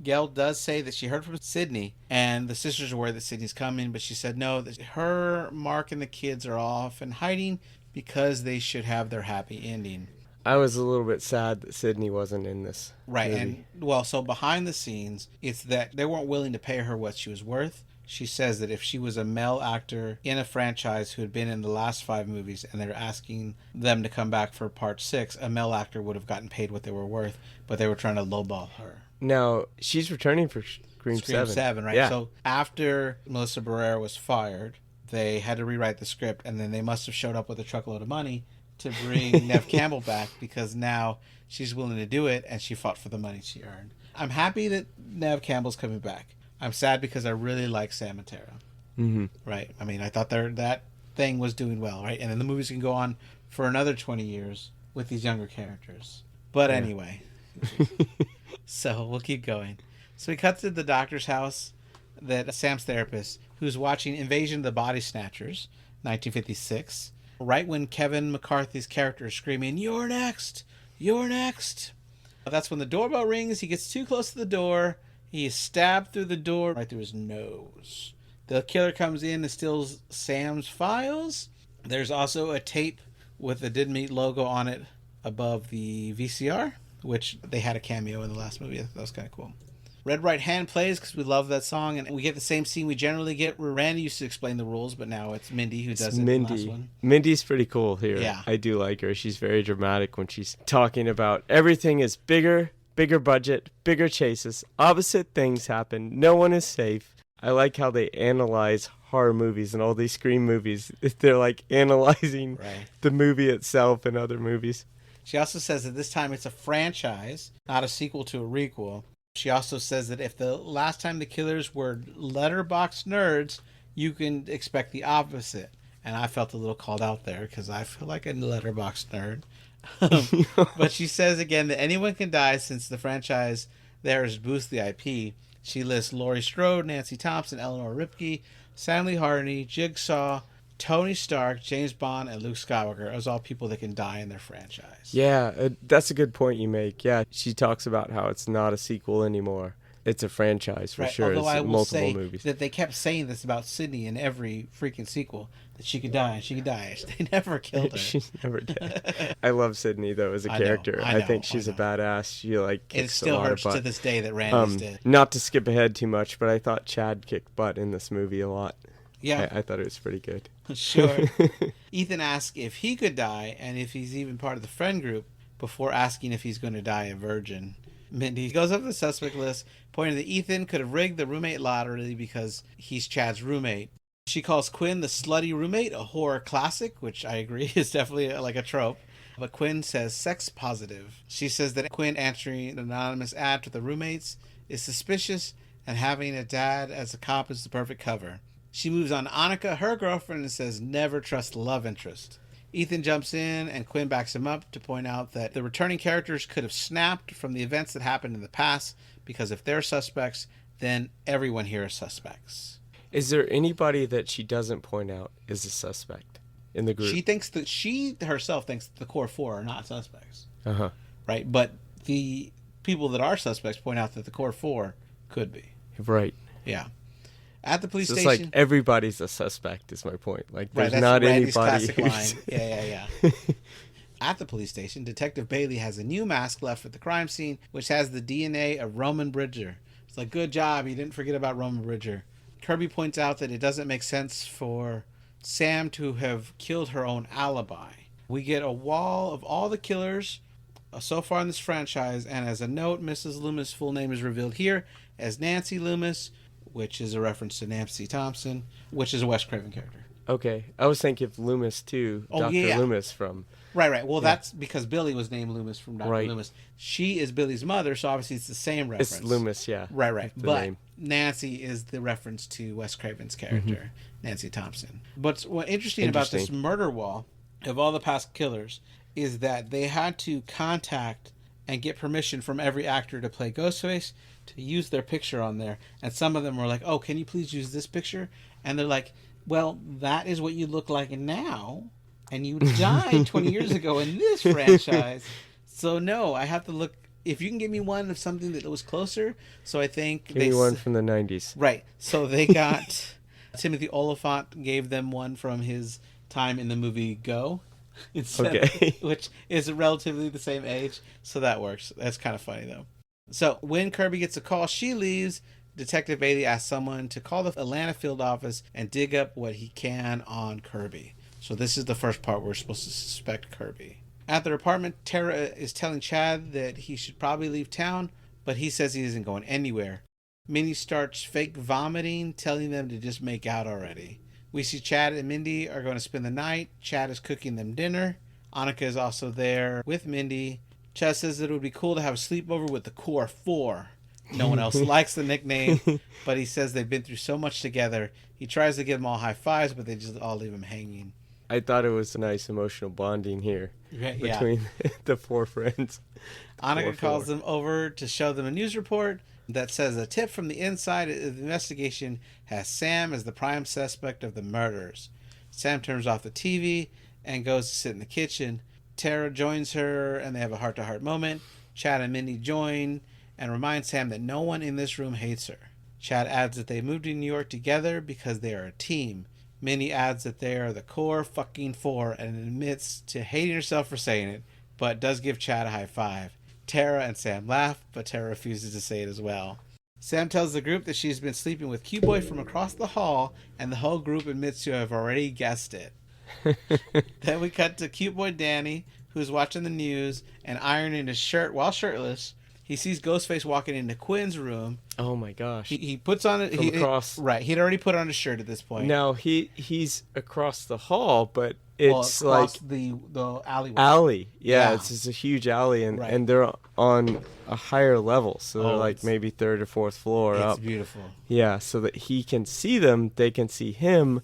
Gail does say that she heard from Sydney, and the sisters are worried that Sydney's coming, but she said no, that her, Mark, and the kids are off and hiding because they should have their happy ending. I was a little bit sad that Sydney wasn't in this Right, movie. and, well, so behind the scenes, it's that they weren't willing to pay her what she was worth. She says that if she was a male actor in a franchise who had been in the last 5 movies and they're asking them to come back for part 6, a male actor would have gotten paid what they were worth, but they were trying to lowball her. Now, she's returning for Scream 7. Right? Yeah. So after Melissa Barrera was fired, they had to rewrite the script, and then they must have showed up with a truckload of money to bring Nev Campbell back because now she's willing to do it and she fought for the money she earned. I'm happy that Nev Campbell's coming back. I'm sad because I really like Sam and Tara. Mm-hmm. Right? I mean, I thought that thing was doing well, right? And then the movies can go on for another 20 years with these younger characters. But anyway, so we'll keep going. So we cut to the doctor's house, that Sam's therapist, who's watching Invasion of the Body Snatchers, 1956, right when Kevin McCarthy's character is screaming, "You're next! You're next!" That's when the doorbell rings. He gets too close to the door. He is stabbed through the door, right through his nose. The killer comes in and steals Sam's files. There's also a tape with the Did Meet logo on it above the VCR, which they had a cameo in the last movie. That was kind of cool. Red Right Hand plays because we love that song, and we get the same scene we generally get where Randy used to explain the rules, but now it's Mindy who does it in the last one. Mindy's pretty cool here. Yeah. I do like her. She's very dramatic when she's talking about everything is bigger budget, bigger chases, opposite things happen, no one is safe. I like how they analyze horror movies and all these Scream movies. They're like analyzing the movie itself and other movies. She also says that this time it's a franchise, not a sequel to a requel. She also says that if the last time the killers were letterbox nerds, you can expect the opposite. And I felt a little called out there because I feel like a letterbox nerd. But she says again that anyone can die since the franchise there is boost the IP. She lists Laurie Strode, Nancy Thompson, Eleanor Ripke, Stanley Harney, Jigsaw, Tony Stark, James Bond, and Luke Skywalker as all people that can die in their franchise. Yeah, that's a good point you make. Yeah, she talks about how it's not a sequel anymore. It's a franchise for sure. Although I it's will multiple say movies. that they kept saying this about Sydney in every freaking sequel, that she could die and she could die. They never killed her. She's never dead. I love Sydney though as a character. I think she's a badass. She like kicks it still a lot hurts of butt. to this day that Randy's dead. Not to skip ahead too much, but I thought Chad kicked butt in this movie a lot. Yeah, I thought it was pretty good. Sure. Ethan asks if he could die and if he's even part of the friend group before asking if he's going to die a virgin. Mindy goes up the suspect list, pointing that Ethan could have rigged the roommate lottery because he's Chad's roommate. She calls Quinn the slutty roommate, a horror classic, which I agree is definitely like a trope. But Quinn says sex positive. She says that Quinn answering an anonymous ad to the roommates is suspicious and having a dad as a cop is the perfect cover. She moves on to Annika, her girlfriend, and says never trust the love interest. Ethan jumps in and Quinn backs him up to point out that the returning characters could have snapped from the events that happened in the past because if they're suspects, then everyone here is suspects. Is there anybody that she doesn't point out is a suspect in the group? She thinks that she herself thinks that the core four are not suspects. Uh-huh. Right? But the people that are suspects point out that the core four could be. Right. Yeah. At the police so station. It's like everybody's a suspect is my point. Like there's that's not Randy's anybody classic line. Yeah. At the police station, Detective Bailey has a new mask left at the crime scene, which has the DNA of Roman Bridger. It's like, good job, you didn't forget about Roman Bridger. Kirby points out that it doesn't make sense for Sam to have killed her own alibi. We get a wall of all the killers so far in this franchise, and as a note, Mrs. Loomis' full name is revealed here as Nancy Loomis, which is a reference to Nancy Thompson, which is a Wes Craven character. Okay. I was thinking of Loomis too. Dr. Loomis from... Right. Well, that's because Billy was named Loomis from Dr. Loomis. She is Billy's mother, so obviously it's the same reference. It's Loomis, yeah. Right. But name. Nancy is the reference to Wes Craven's character, Nancy Thompson. But what's interesting about this murder wall of all the past killers is that they had to contact and get permission from every actor to play Ghostface to use their picture on there. And some of them were like, oh, can you please use this picture? And they're like, well, that is what you look like now. And you died 20 years ago in this franchise. So, no, I have to look. If you can give me one of something that was closer. So I think... Give me one from the 90s. Right. So they got... Timothy Oliphant gave them one from his time in the movie Go. Which is relatively the same age. So that works. That's kind of funny, though. So when Kirby gets a call, she leaves. Detective Bailey asks someone to call the Atlanta field office and dig up what he can on Kirby. So this is the first part where we're supposed to suspect Kirby. At their apartment, Tara is telling Chad that he should probably leave town, but he says he isn't going anywhere. Mindy starts fake vomiting, telling them to just make out already. We see Chad and Mindy are going to spend the night. Chad is cooking them dinner. Annika is also there with Mindy. Chad says that it would be cool to have a sleepover with the Core Four. No one else likes the nickname, but he says they've been through so much together. He tries to give them all high fives, but they just all leave him hanging. I thought it was a nice emotional bonding here between the 4 friends. Annika calls them over to show them a news report that says a tip from the inside of the investigation has Sam as the prime suspect of the murders. Sam turns off the TV and goes to sit in the kitchen. Tara joins her and they have a heart-to-heart moment. Chad and Mindy join and remind Sam that no one in this room hates her. Chad adds that they moved to New York together because they are a team. Minnie adds that they are the Core fucking Four and admits to hating herself for saying it, but does give Chad a high five. Tara and Sam laugh, but Tara refuses to say it as well. Sam tells the group that she's been sleeping with Q-Boy from across the hall, and the whole group admits to have already guessed it. Then we cut to Q-Boy Danny, who's watching the news and ironing his shirt while shirtless. He sees Ghostface walking into Quinn's room. Oh my gosh! He puts on it. Right, he'd already put on his shirt at this point. No, he's across the hall, but it's like the alleyway. Alley. Yeah, it's just a huge alley, and they're on a higher level, so they're like maybe 3rd or 4th floor up. It's beautiful. Yeah, so that he can see them, they can see him,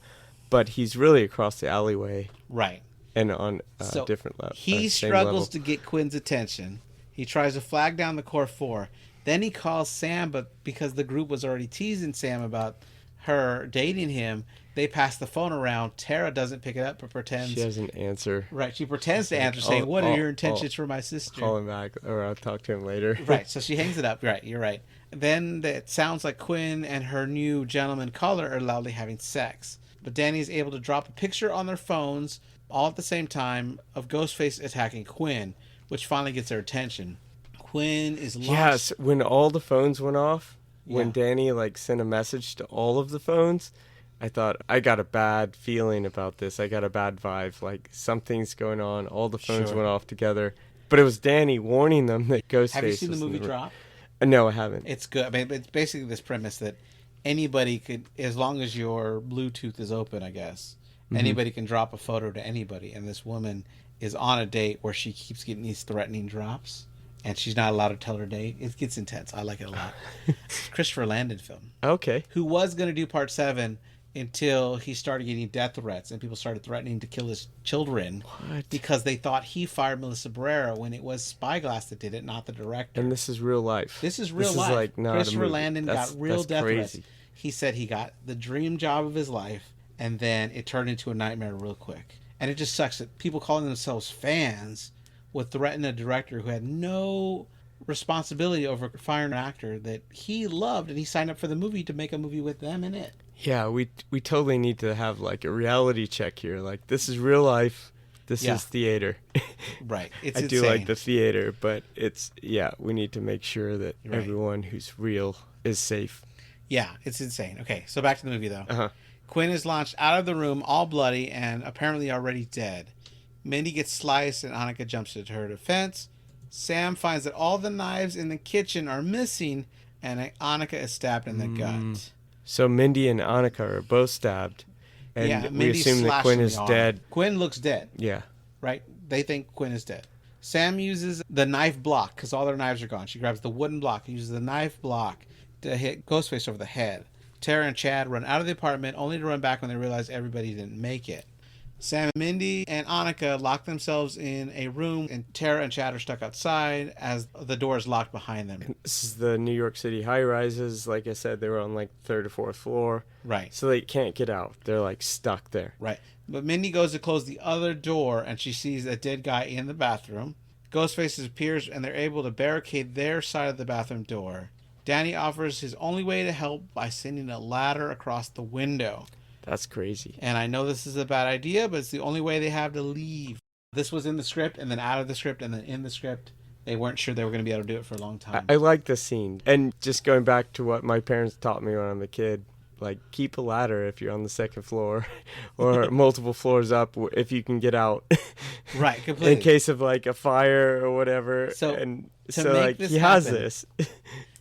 but he's really across the alleyway. Right. And on a different level. He struggles to get Quinn's attention. He tries to flag down the Core Four. Then he calls Sam, but because the group was already teasing Sam about her dating him, they pass the phone around. Tara doesn't pick it up, but pretends... She doesn't answer. Right, she pretends to answer, saying, what are your intentions for my sister? Call him back, or I'll talk to him later. Right, so she hangs it up. Right, you're right. Then it sounds like Quinn and her new gentleman caller are loudly having sex. But Danny is able to drop a picture on their phones, all at the same time, of Ghostface attacking Quinn, which finally gets their attention. Quinn is lost. Yes, when all the phones went off, when Danny sent a message to all of the phones, I thought, I got a bad feeling about this. I got a bad vibe. Something's going on. All the phones went off together. But it was Danny warning them that Ghostface. Have you seen the movie Drop? No, I haven't. It's good. I mean, it's basically this premise that anybody could, as long as your Bluetooth is open, I guess, anybody can drop a photo to anybody. And this woman is on a date where she keeps getting these threatening drops, and she's not allowed to tell her date. It gets intense. I like it a lot. Christopher Landon film. Okay. Who was going to do part 7 until he started getting death threats and people started threatening to kill his children. What? Because they thought he fired Melissa Barrera when it was Spyglass that did it, not the director. And this is real life. This is real life. Not Christopher a movie. Landon got real death crazy. threats. He said he got the dream job of his life, and then it turned into a nightmare real quick. And it just sucks that people calling themselves fans would threaten a director who had no responsibility over firing an actor that he loved, and he signed up for the movie to make a movie with them in it. Yeah, we totally need to have a reality check here. This is real life. This is theater. Right. It's I insane. do like the theater, but we need to make sure that everyone who's real is safe. Yeah, it's insane. Okay, so back to the movie, though. Uh-huh. Quinn is launched out of the room, all bloody and apparently already dead. Mindy gets sliced, and Annika jumps to her defense. Sam finds that all the knives in the kitchen are missing, and Annika is stabbed in the gut. So Mindy and Annika are both stabbed, and we assume that Quinn is dead. Quinn looks dead. Yeah. Right? They think Quinn is dead. Sam uses the knife block, because all their knives are gone. She grabs the wooden block and uses the knife block to hit Ghostface over the head. Tara and Chad run out of the apartment, only to run back when they realize everybody didn't make it. Sam, Mindy, and Annika lock themselves in a room, and Tara and Chad are stuck outside as the door is locked behind them. This is the New York City high-rises. Like I said, they were on 3rd or 4th floor. Right. So they can't get out. They're stuck there. Right. But Mindy goes to close the other door, and she sees a dead guy in the bathroom. Ghostface appears, and they're able to barricade their side of the bathroom door. Danny offers his only way to help by sending a ladder across the window. That's crazy. And I know this is a bad idea, but it's the only way they have to leave. This was in the script, and then out of the script, and then in the script. They weren't sure they were going to be able to do it for a long time. I like this scene. And just going back to what my parents taught me when I'm a kid, keep a ladder if you're on the 2nd floor or multiple floors up if you can get out. Right, completely. In case of a fire or whatever. So, he has this.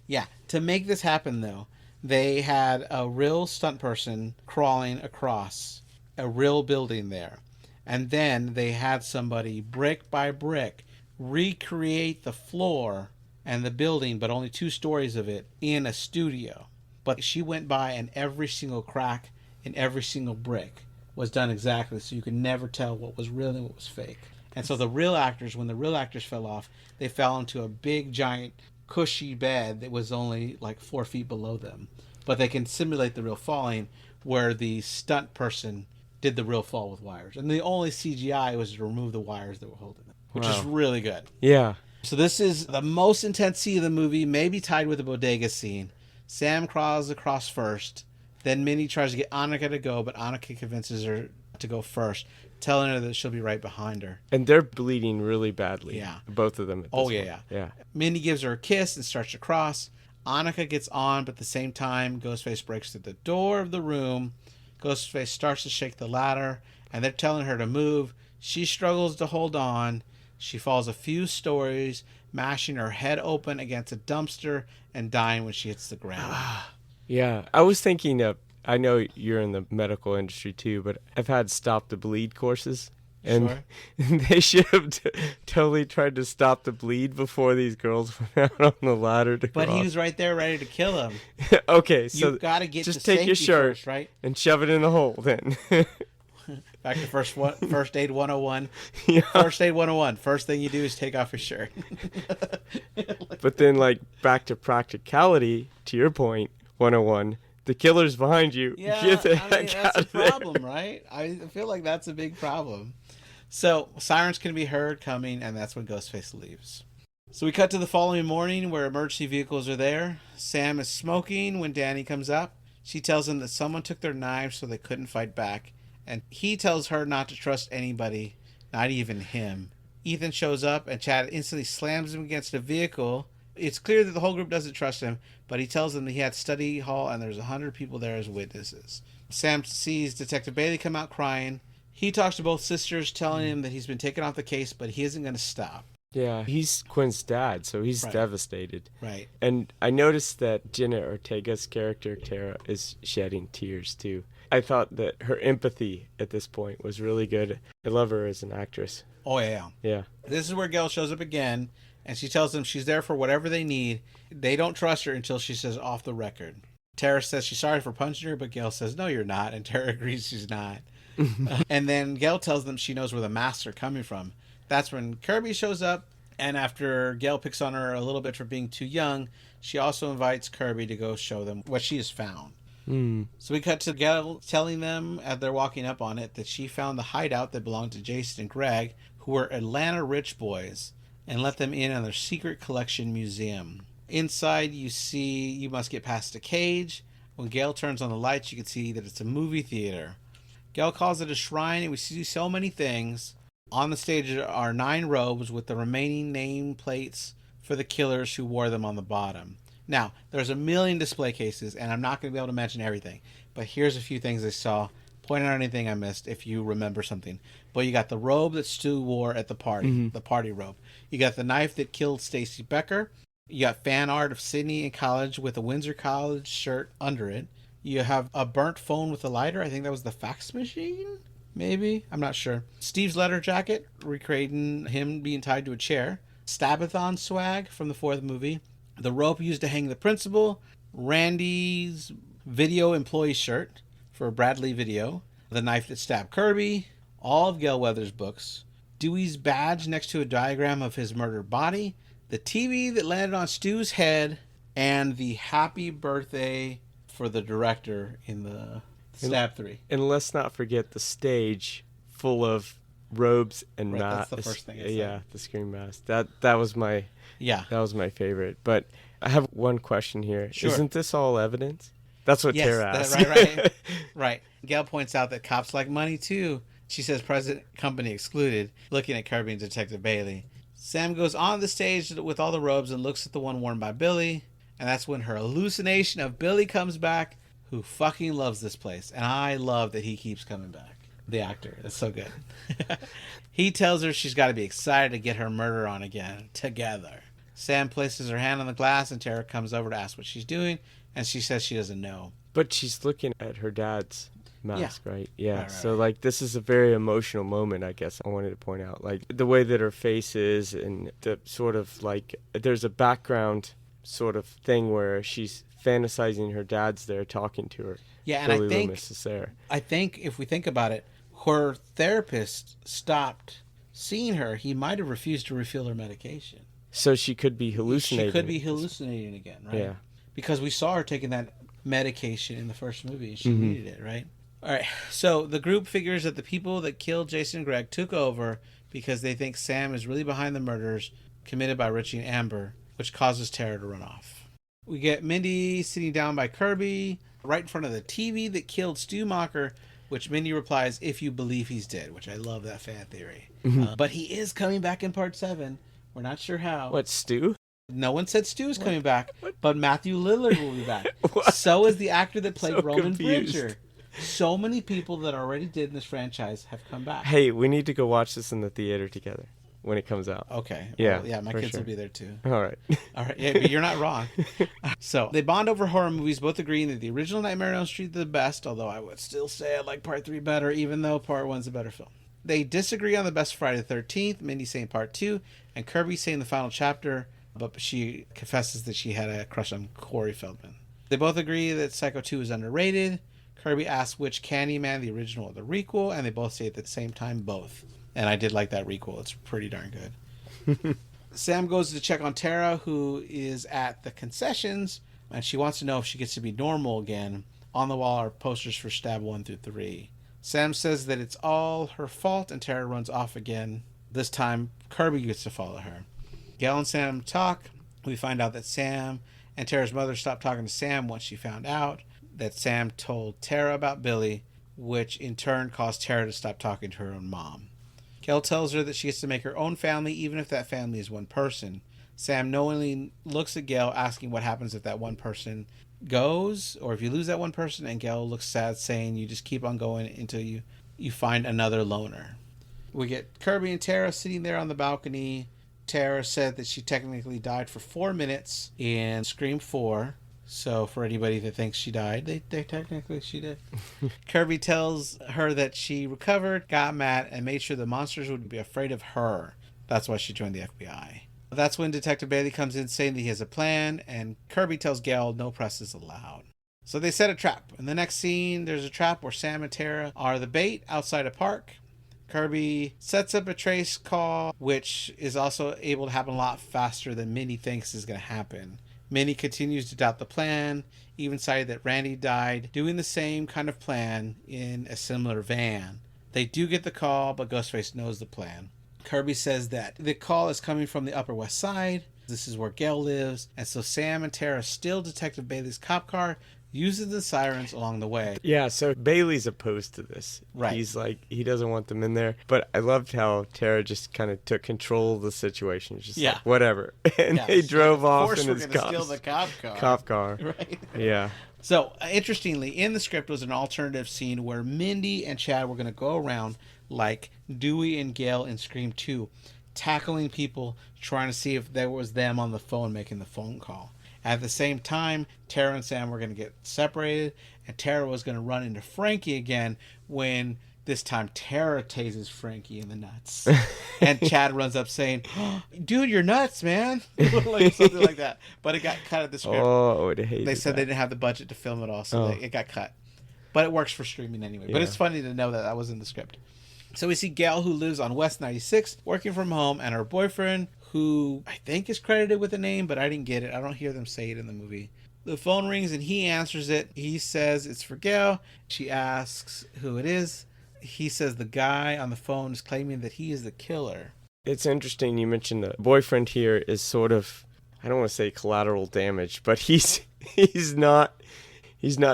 Yeah, to make this happen, though, they had a real stunt person crawling across a real building there. And then they had somebody, brick by brick, recreate the floor and the building, but only 2 stories of it, in a studio. But she went by, and every single crack in every single brick was done exactly, so you could never tell what was real and what was fake. And so the real actors, when the real actors fell off, they fell into a big, giant, cushy bed that was only like 4 feet below them. But they can simulate the real falling, where the stunt person did the real fall with wires. And the only CGI was to remove the wires that were holding them, which is really good. Yeah. So this is the most intense scene of the movie, maybe tied with the bodega scene. Sam crawls across first. Then Minnie tries to get Annika to go, but Annika convinces her to go first, telling her that she'll be right behind her. And they're bleeding really badly. Yeah. Both of them at this point. Yeah. Minnie gives her a kiss and starts to cross. Annika gets on, but at the same time, Ghostface breaks through the door of the room. Ghostface starts to shake the ladder, and they're telling her to move. She struggles to hold on. She falls a few stories, mashing her head open against a dumpster and dying when she hits the ground. Yeah. I was thinking of, I know you're in the medical industry too, but I've had stop the bleed courses. And, Sure. and they should have totally tried to stop the bleed before these girls went out on the ladder to But cross. he was right there ready to kill him. Okay, so You've got to get just to take your safety shirt first, right? and shove it in the hole then. Back to first aid 101. Yeah. First aid 101. First thing you do is take off your shirt. But then, like, back to practicality, to your point, 101, the killer's behind you. Yeah, Get the I mean, heck that's out a of there. problem, right? I feel like that's a big problem. So sirens can be heard coming, and that's when Ghostface leaves. So we cut to the following morning, where emergency vehicles are there. Sam is smoking when Danny comes up. She tells him that someone took their knives so they couldn't fight back, and he tells her not to trust anybody, not even him. Ethan shows up, and Chad instantly slams him against a vehicle. It's clear that the whole group doesn't trust him, but he tells them that he had study hall and there's 100 people there as witnesses. Sam sees Detective Bailey come out crying. He talks to both sisters, telling him that he's been taken off the case, but he isn't going to stop. Yeah, he's Quinn's dad, so he's Right. devastated. Right. And I noticed that Jenna Ortega's character, Tara, is shedding tears, too. I thought that her empathy at this point was really good. I love her as an actress. Oh, yeah. Yeah. This is where Gail shows up again, and she tells them she's there for whatever they need. They don't trust her until she says off the record. Tara says she's sorry for punching her, but Gail says, no, you're not. And Tara agrees she's not. And then Gail tells them she knows where the masks are coming from. That's when Kirby shows up, and after Gail picks on her a little bit for being too young, she also invites Kirby to go show them what she has found. So we cut to Gail telling them, as they're walking up on it, that she found the hideout that belonged to Jason and Greg, who were Atlanta rich boys, and let them in on their secret collection museum. Inside, you must get past a cage. When Gail turns on the lights, you can see that it's a movie theater. Gail calls it a shrine, and we see so many things. On the stage are 9 robes with the remaining nameplates for the killers who wore them on the bottom. Now, there's a million display cases, and I'm not going to be able to mention everything, but here's a few things I saw. Point out anything I missed if you remember something. But you got the robe that Stu wore at the party, the party robe. You got the knife that killed Stacy Becker. You got fan art of Sydney in college with a Windsor College shirt under it. You have a burnt phone with a lighter. I think that was the fax machine, maybe. I'm not sure. Steve's letter jacket, recreating him being tied to a chair. Stabathon swag from the 4th movie. The rope used to hang the principal. Randy's video employee shirt for Bradley Video. The knife that stabbed Kirby. All of Gail Weathers' books. Dewey's badge next to a diagram of his murdered body. The TV that landed on Stu's head. And the happy birthday for the director in the Stab 3. And let's not forget the stage full of robes and Right, masks. that's the first thing I said. Yeah, the scream mask. That was my favorite. But I have one question here. Sure. Isn't this all evidence? That's what Yes, Tara asked. right. Right. Gail points out that cops like money too. She says present company excluded, looking at Kirby and Detective Bailey. Sam goes on the stage with all the robes and looks at the one worn by Billy. And that's when her hallucination of Billy comes back, who fucking loves this place. And I love that he keeps coming back. The actor. That's so good. He tells her she's got to be excited to get her murder on again, together. Sam places her hand on the glass, and Tara comes over to ask what she's doing, and she says she doesn't know. But she's looking at her dad's mask, right? Yeah. Right. So like this is a very emotional moment, I guess I wanted to point out. Like the way that her face is and the sort of like there's a background sort of thing where she's fantasizing her dad's there talking to her. Yeah, and Billy I think Loomis is there. I think if we think about it, her therapist stopped seeing her. He might have refused to refill her medication. So she could be hallucinating. She could be hallucinating again, right? Yeah. Because we saw her taking that medication in the first movie and she needed it, right? All right. So the group figures that the people that killed Jason and Greg took over because they think Sam is really behind the murders committed by Richie and Amber, which causes Tara to run off. We get Mindy sitting down by Kirby right in front of the TV that killed Stu Macher, which Mindy replies, "If you believe he's dead," which I love that fan theory. But he is coming back in part 7. We're not sure how. What, Stu? No one said Stu is coming back, but Matthew Lillard will be back. What? So is the actor that played So Roman confused. Bridger. So many people that already did in this franchise have come back. Hey, we need to go watch this in the theater together when it comes out. Okay. Yeah, Well, yeah, my for kids sure. will be there too. All right. All right. Yeah, but you're not wrong. So they bond over horror movies, both agreeing that the original Nightmare on Elm Street is the best, although I would still say I like part 3 better, even though part 1's a better film. They disagree on the best Friday the 13th, Mindy saying part 2, and Kirby saying the final chapter, but she confesses that she had a crush on Corey Feldman. They both agree that Psycho 2 is underrated. Kirby asks which Candyman, the original or the requel, and they both say at the same time both. And I did like that requel. It's pretty darn good. Sam goes to check on Tara, who is at the concessions, and she wants to know if she gets to be normal again. On the wall are posters for Stab 1 through 3. Sam says that it's all her fault, and Tara runs off again. This time, Kirby gets to follow her. Gail and Sam talk. We find out that Sam and Tara's mother stopped talking to Sam once she found out that Sam told Tara about Billy, which in turn caused Tara to stop talking to her own mom. Gail tells her that she gets to make her own family, even if that family is one person. Sam knowingly looks at Gail, asking what happens if that one person goes, or if you lose that one person, and Gail looks sad, saying you just keep on going until you find another loner. We get Kirby and Tara sitting there on the balcony. Tara said that she technically died for 4 minutes in Scream 4. So for anybody that thinks she died, they technically she did. Kirby tells her that she recovered, got mad, and made sure the monsters would be afraid of her. That's why she joined the FBI. That's when Detective Bailey comes in saying that he has a plan, and Kirby tells Gail no press is allowed. So they set a trap. In the next scene, there's a trap where Sam and Tara are the bait outside a park. Kirby sets up a trace call, which is also able to happen a lot faster than Minnie thinks is going to happen. Minnie continues to doubt the plan, even cited that Randy died doing the same kind of plan in a similar van. They do get the call, but Ghostface knows the plan. Kirby says that the call is coming from the Upper West Side. This is where Gail lives, and so Sam and Tara steal Detective Bailey's cop car, using the sirens along the way. Yeah, so Bailey's opposed to this. Right. He's like, he doesn't want them in there. But I loved how Tara just kind of took control of the situation. Just like, whatever. And they drove off in his steal the cop car. Cop car. Right. Yeah. So, interestingly, in the script was an alternative scene where Mindy and Chad were going to go around like Dewey and Gail in Scream 2, tackling people, trying to see if there was them on the phone making the phone call. At the same time, Tara and Sam were going to get separated, and Tara was going to run into Frankie again when this time Tara tases Frankie in the nuts. And Chad runs up saying, "Oh, dude, you're nuts, man." Like something like that. But it got cut at the script. Oh, I would have hated They said that. they didn't have the budget to film it all, so it got cut. But it works for streaming anyway. But Yeah. it's funny to know that that was in the script. So we see Gail, who lives on West 96, working from home, and her boyfriend, who I think is credited with a name, but I didn't get it. I don't hear them say it in the movie. The phone rings and he answers it. He says it's for Gail. She asks who it is. He says the guy on the phone is claiming that he is the killer. It's interesting you mentioned the boyfriend here is sort of, I don't want to say collateral damage, but he's not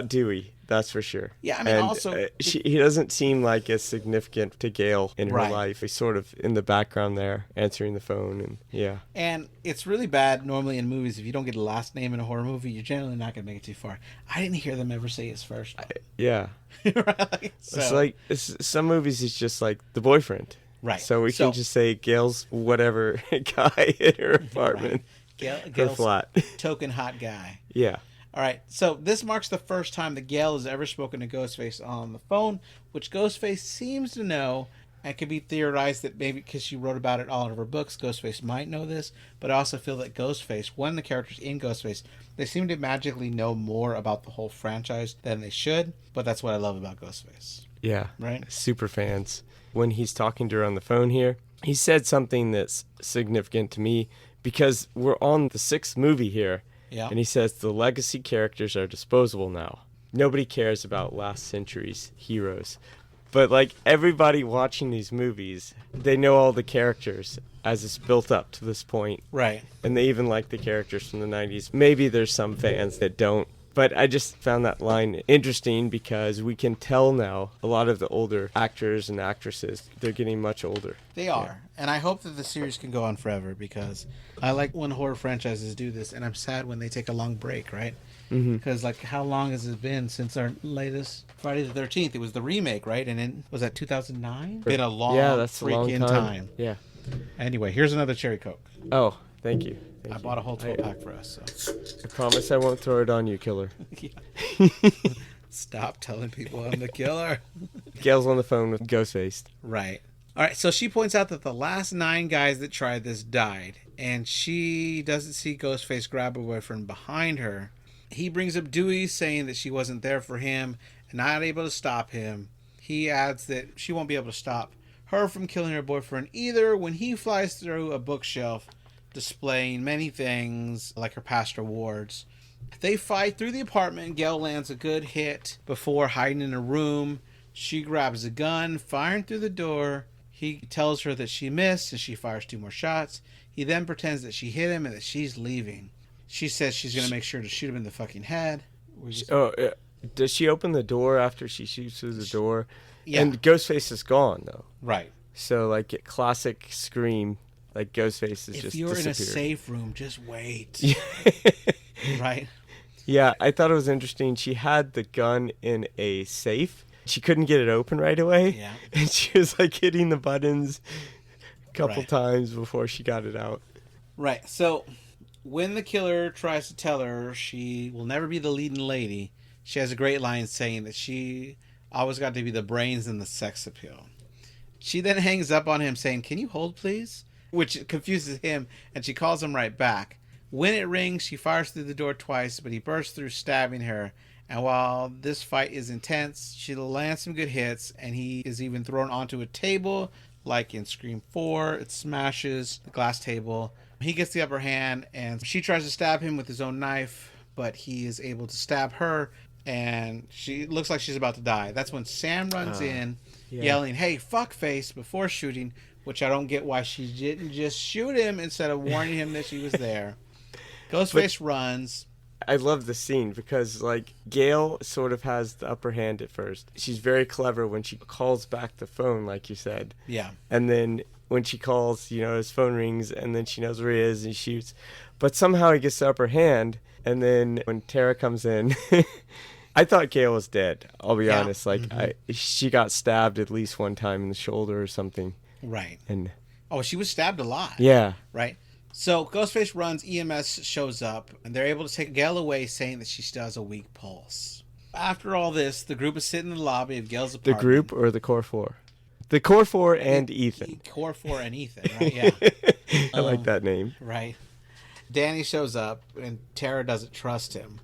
Dewey. That's for sure. Yeah, I mean, and, also... he doesn't seem like as significant to Gail in her Right. life. He's sort of in the background there, answering the phone, and yeah. And it's really bad normally in movies. If you don't get a last name in a horror movie, you're generally not going to make it too far. I didn't hear them ever say his first. Yeah. Right? So, It's like, some movies it's just like the boyfriend. right. So we can just say Gail's whatever guy in her apartment. Gail, Her Gail's flat. token hot guy. Yeah. All right, so this marks the first time that Gale has ever spoken to Ghostface on the phone, which Ghostface seems to know, and could be theorized that maybe because she wrote about it all in her books, Ghostface might know this. But I also feel that Ghostface, one of the characters in Ghostface, they seem to magically know more about the whole franchise than they should. But that's what I love about Ghostface. Yeah, right? Super fans. When he's talking to her on the phone here, he said something that's significant to me because we're on the 6th movie here. Yeah. And he says the legacy characters are disposable now. Nobody cares about last century's heroes. But like everybody watching these movies, they know all the characters as it's built up to this point. Right. And they even like the characters from the 90s. Maybe there's some fans that don't. But I just found that line interesting because we can tell now a lot of the older actors and actresses, they're getting much older. They are. And I hope that the series can go on forever because I like when horror franchises do this, and I'm sad when they take a long break, right? Because, like, how long has it been since our latest Friday the 13th? It was the remake, right? And it was that 2009? Been a long that's freaking a long time. Yeah. Anyway, here's another Cherry Coke. Oh, thank you. I bought a whole 12-pack for us. So. I promise I won't throw it on you, killer. Stop telling people I'm the killer. Gail's on the phone with Ghostface. Right. All right, so she points out that the last 9 guys that tried this died, and she doesn't see Ghostface grab her boyfriend behind her. He brings up Dewey, saying that she wasn't there for him and not able to stop him. He adds that she won't be able to stop her from killing her boyfriend either when he flies through a bookshelf displaying many things like her past rewards. They fight through the apartment. Gale lands a good hit before hiding in a room. She grabs a gun, firing through the door. He tells her that she missed and she fires 2 more shots. He then pretends that she hit him and that she's leaving. She says she's going to make sure to shoot him in the fucking head. Does she open the door after she shoots through the door? Yeah. And Ghostface is gone, though. Right. So, like, a classic Scream, like, Ghostface is just If you're in a disappeared. safe room, just wait. Right? Yeah, I thought it was interesting. She had the gun in a safe. She couldn't get it open right away. Yeah. And she was, like, hitting the buttons a couple Right. times before she got it out. Right. So, when the killer tries to tell her she will never be the leading lady, she has a great line saying that she always got to be the brains and the sex appeal. She then hangs up on him saying, "Can you hold, please?" Which confuses him, and she calls him right back. When it rings, she fires through the door twice, but he bursts through, stabbing her. And while this fight is intense, she lands some good hits, and he is even thrown onto a table, like in Scream 4. It smashes the glass table. He gets the upper hand, and she tries to stab him with his own knife, but he is able to stab her, and she looks like she's about to die. That's when Sam runs in, yelling, "Hey, fuckface," before shooting, which I don't get why she didn't just shoot him instead of warning him that she was there. Ghostface runs. I love the scene because, like, Gale sort of has the upper hand at first. She's very clever when she calls back the phone, like you said. Yeah. And then when she calls, you know, his phone rings, and then she knows where he is and shoots. But somehow he gets the upper hand, and then when Tara comes in, I thought Gale was dead, I'll be honest. Like, she got stabbed at least one time in the shoulder or something. Right. And Oh, she was stabbed a lot. yeah. Right? So Ghostface runs, EMS shows up, and they're able to take Gale away, saying that she still has a weak pulse. After all this, the group is sitting in the lobby of Gale's The apartment. group or the Core 4? The Core 4 and Ethan. Core 4 and Ethan, right? Yeah. I like that name. Right. Danny shows up, and Tara doesn't trust him.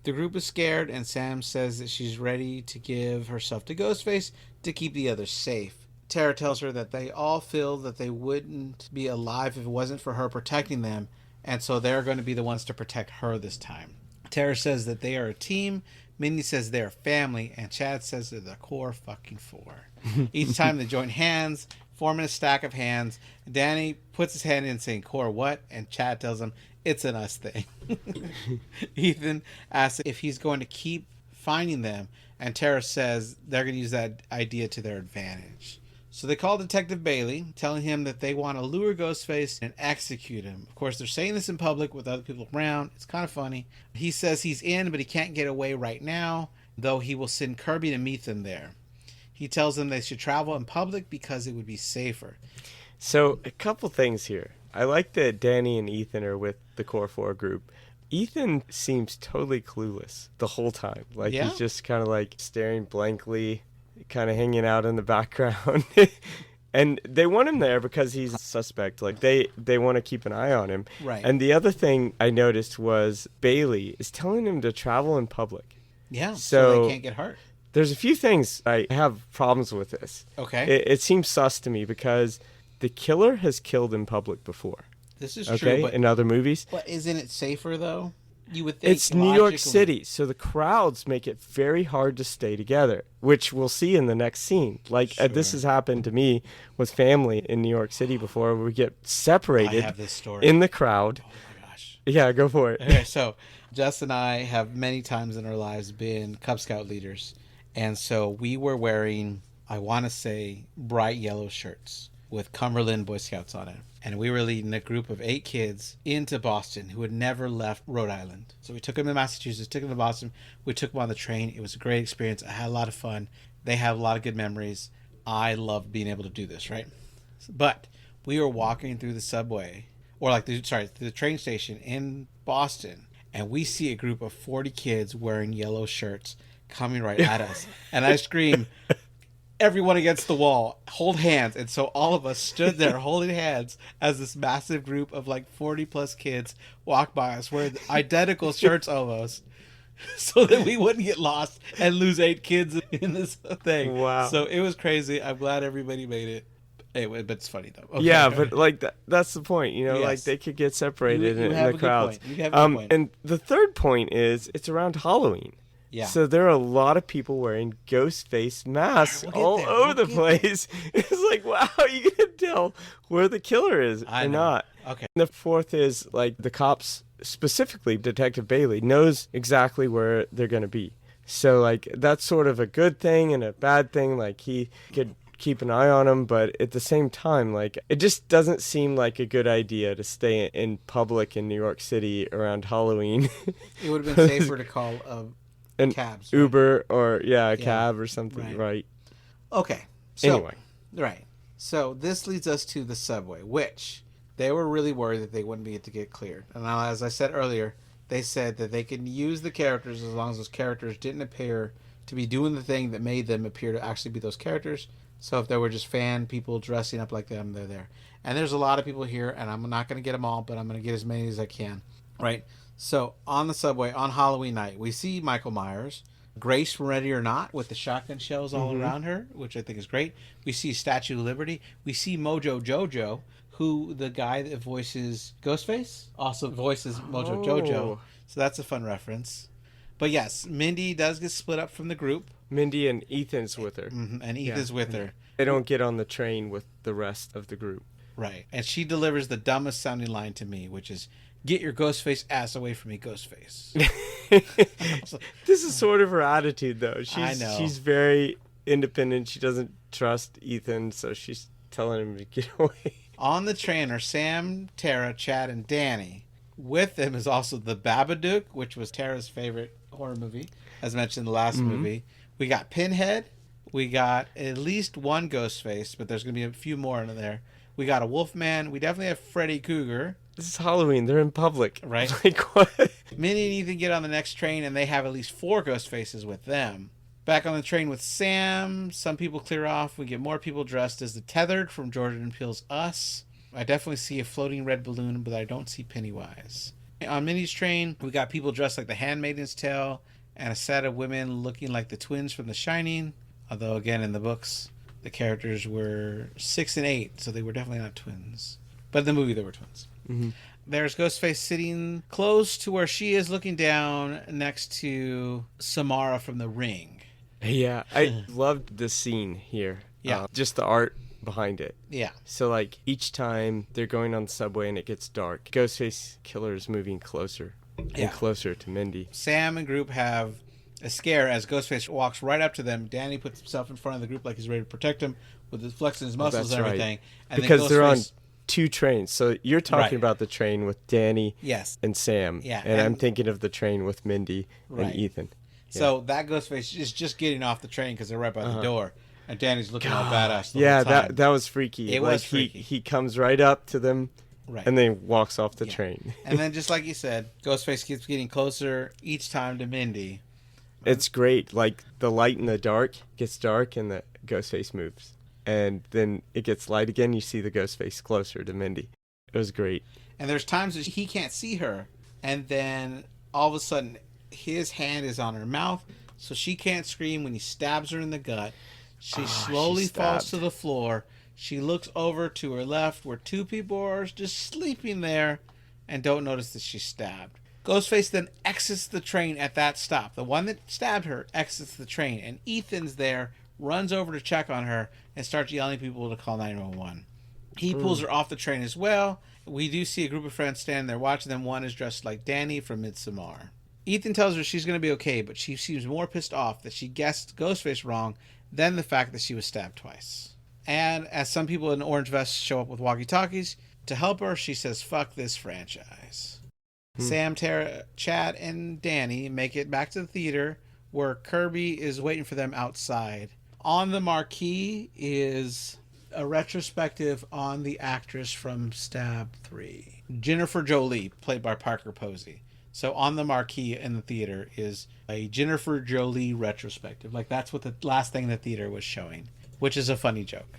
The group is scared, and Sam says that she's ready to give herself to Ghostface to keep the others safe. Tara tells her that they all feel that they wouldn't be alive if it wasn't for her protecting them, and so they're going to be the ones to protect her this time. Tara says that they are a team, Mindy says they're a family, and Chad says they're the Core fucking 4. Each time they join hands, forming a stack of hands. Danny puts his hand in saying, "Core what?" And Chad tells him, "It's an us thing." Ethan asks if he's going to keep finding them, and Tara says they're going to use that idea to their advantage. So they call Detective Bailey, telling him that they want to lure Ghostface and execute him. Of course, they're saying this in public with other people around. It's kind of funny. He says he's in, but he can't get away right now, though he will send Kirby to meet them there. He tells them they should travel in public because it would be safer. So, a couple things here. I like that Danny and Ethan are with the Core 4 group. Ethan seems totally clueless the whole time. Like, Yeah? he's just kind of like staring blankly, kind of hanging out in the background. And they want him there because he's a suspect. Like, they want to keep an eye on him. Right. And the other thing I noticed was Bailey is telling him to travel in public. Yeah, So they can't get hurt. There's a few things I have problems with this. Okay. It seems sus to me because the killer has killed in public before. This is Okay, true, but in other movies. isn't it safer, though? You would think It's New York logically- City, so the crowds make it very hard to stay together, which we'll see in the next scene. Like, this Sure. has happened to me with family in New York City before, where we get I separated have this story. in the crowd. Oh my gosh. Yeah, go for it. Okay, so Jess and I have many times in our lives been Cub Scout leaders. And so we were wearing, I want to say, bright yellow shirts with Cumberland Boy Scouts on it. And we were leading a group of 8 kids into Boston who had never left Rhode Island. So we took them to Massachusetts, took them to Boston. We took them on the train. It was a great experience. I had a lot of fun. They have a lot of good memories. I love being able to do this, right? But we were walking through the subway, or the train station in Boston, and we see a group of 40 kids wearing yellow shirts coming right at us. And I scream, everyone against the wall, hold hands. And so all of us stood there holding hands as this massive group of like 40 plus kids walked by us wearing identical shirts almost, so that we wouldn't get lost and lose 8 kids in this thing. Wow. So it was crazy. I'm glad everybody made it. Anyway, but it's funny though. Okay. Yeah, but like that's the point, you know, Yes. like they could get separated You in have a the good crowds. point. You have a good point. And the third point is it's around Halloween. Yeah. So there are a lot of people wearing ghost face masks We'll get all there. over We'll the get place. It's like, wow, you can tell where the killer is I or know. not. Okay. And the fourth is like the cops, specifically Detective Bailey, knows exactly where they're going to be. So like that's sort of a good thing and a bad thing. Like he could keep an eye on him, but at the same time, like it just doesn't seem like a good idea to stay in public in New York City around Halloween. It would have been safer to call An cabs. Right? Uber or a cab or something, right? Okay. So, Anyway. Right. So this leads us to the subway, which they were really worried that they wouldn't be able to get cleared. And now, as I said earlier, they said that they could use the characters as long as those characters didn't appear to be doing the thing that made them appear to actually be those characters. So if there were just fan people dressing up like them, they're there. And there's a lot of people here, and I'm not going to get them all, but I'm going to get as many as I can. Right? So on the subway, on Halloween night, we see Michael Myers, Grace from Ready or Not with the shotgun shells all around her, which I think is great. We see Statue of Liberty. We see Mojo Jojo, who the guy that voices Ghostface also voices Mojo Jojo. So that's a fun reference. But yes, Mindy does get split up from the group. Mindy and Ethan's with her. And Ethan's with her. They don't get on the train with the rest of the group. Right. And she delivers the dumbest sounding line to me, which is, "Get your Ghostface ass away from me, Ghostface." This is sort of her attitude, though. I know. She's very independent. She doesn't trust Ethan, so she's telling him to get away. On the train are Sam, Tara, Chad, and Danny. With them is also the Babadook, which was Tara's favorite horror movie, as mentioned in the last movie. We got Pinhead. We got at least one Ghostface, but there's going to be a few more in there. We got a Wolfman. We definitely have Freddy Krueger. This is Halloween. They're in public. Right. Like, what? Minnie and Ethan get on the next train, and they have at least 4 Ghostfaces with them. Back on the train with Sam, some people clear off. We get more people dressed as the Tethered from Jordan Peele's Us. I definitely see a floating red balloon, but I don't see Pennywise. On Minnie's train, we got people dressed like the Handmaid's Tale and a set of women looking like the twins from The Shining. Although, again, in the books, the characters were 6 and 8, so they were definitely not twins. But in the movie, they were twins. Mm-hmm. There's Ghostface sitting close to where she is, looking down next to Samara from The Ring. Yeah, I loved the scene here. Yeah. Just the art behind it. Yeah. So, like, each time they're going on the subway and it gets dark, Ghostface Killer is moving closer and closer to Mindy. Sam and group have a scare as Ghostface walks right up to them. Danny puts himself in front of the group like he's ready to protect him with his flexing his muscles That's and right. everything. And Because then they're on Ghostface- 2 trains. So you're talking Right. about the train with Danny Yes. and Sam. Yeah, And I'm and- thinking of the train with Mindy Right. and Ethan. So that Ghostface is just getting off the train because they're right by the door. And Danny's looking all badass the Yeah, whole time. that was freaky. It Like, was freaky. He comes right up to them Right. And then walks off the Yeah. train. And then, just like you said, Ghostface keeps getting closer each time to Mindy. It's great. Like, the light in the dark gets dark and the Ghostface moves. And then it gets light again. You see the Ghostface closer to Mindy. It was great. And there's times that he can't see her. And then all of a sudden, his hand is on her mouth. So she can't scream when he stabs her in the gut. She slowly falls to the floor. She looks over to her left where two people are just sleeping there and don't notice that she's stabbed. Ghostface then exits the train at that stop. The one that stabbed her exits the train, and Ethan's there, runs over to check on her, and starts yelling at people to call 911. He pulls her off the train as well. We do see a group of friends standing there watching them. One is dressed like Danny from Midsommar. Ethan tells her she's going to be okay, but she seems more pissed off that she guessed Ghostface wrong than the fact that she was stabbed twice. And as some people in orange vests show up with walkie-talkies to help her, she says, "Fuck this franchise." Sam, Tara, Chad, and Danny make it back to the theater where Kirby is waiting for them outside. On the marquee is a retrospective on the actress from Stab 3. Jennifer Jolie, played by Parker Posey. So on the marquee in the theater is a Jennifer Jolie retrospective. Like, that's what the last thing the theater was showing, which is a funny joke.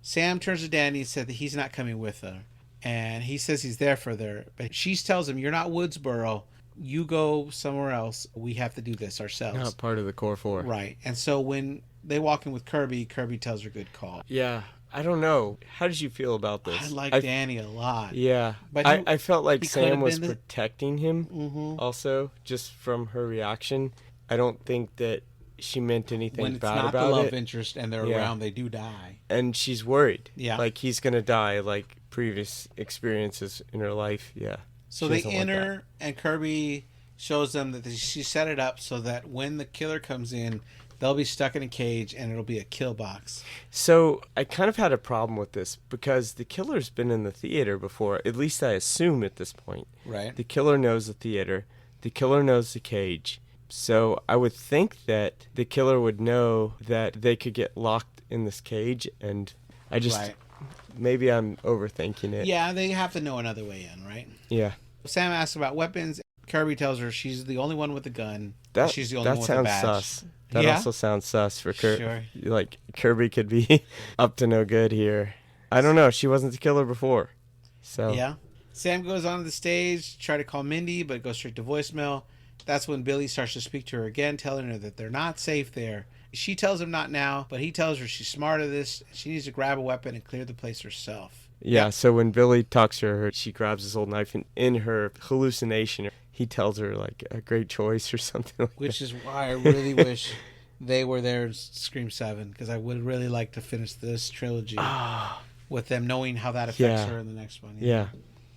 Sam turns to Danny and said that he's not coming with her. And he says he's there for her. But she tells him, "You're not Woodsboro. You go somewhere else. We have to do this ourselves." Not part of the core four. Right. And so when they walk in with Kirby, Kirby tells her good call. Yeah. I don't know. How did you feel about this? I like Danny a lot. Yeah. But I felt like Sam was been protecting him also, just from her reaction. I don't think that she meant anything when it's bad not about the love it. interest and they're around, they do die. And she's worried. Yeah. Like, he's going to die, like previous experiences in her life. Yeah. So they enter, and Kirby shows them that she set it up so that when the killer comes in, they'll be stuck in a cage and it'll be a kill box. So I kind of had a problem with this because the killer's been in the theater before. At least I assume at this point. Right. The killer knows the theater. The killer knows the cage. So I would think that the killer would know that they could get locked in this cage, and I just... Right. Maybe I'm overthinking it. Yeah, they have to know another way in, right? Yeah. Sam asks about weapons. Kirby tells her she's the only one with a gun. She's the only one with a badge. That sounds sus. That also sounds sus for Kirby. Sure. Like, Kirby could be up to no good here. I don't know. She wasn't the killer before. So. Yeah. Sam goes onto the stage, try to call Mindy, but goes straight to voicemail. That's when Billy starts to speak to her again, telling her that they're not safe there. She tells him not now, but he tells her she's smart at this. She needs to grab a weapon and clear the place herself. Yeah, so when Billy talks to her, she grabs his old knife, and in her hallucination, he tells her, like, a great choice or something like that. Which is why I really wish they were there in Scream 7, because I would really like to finish this trilogy with them knowing how that affects her in the next one. Yeah.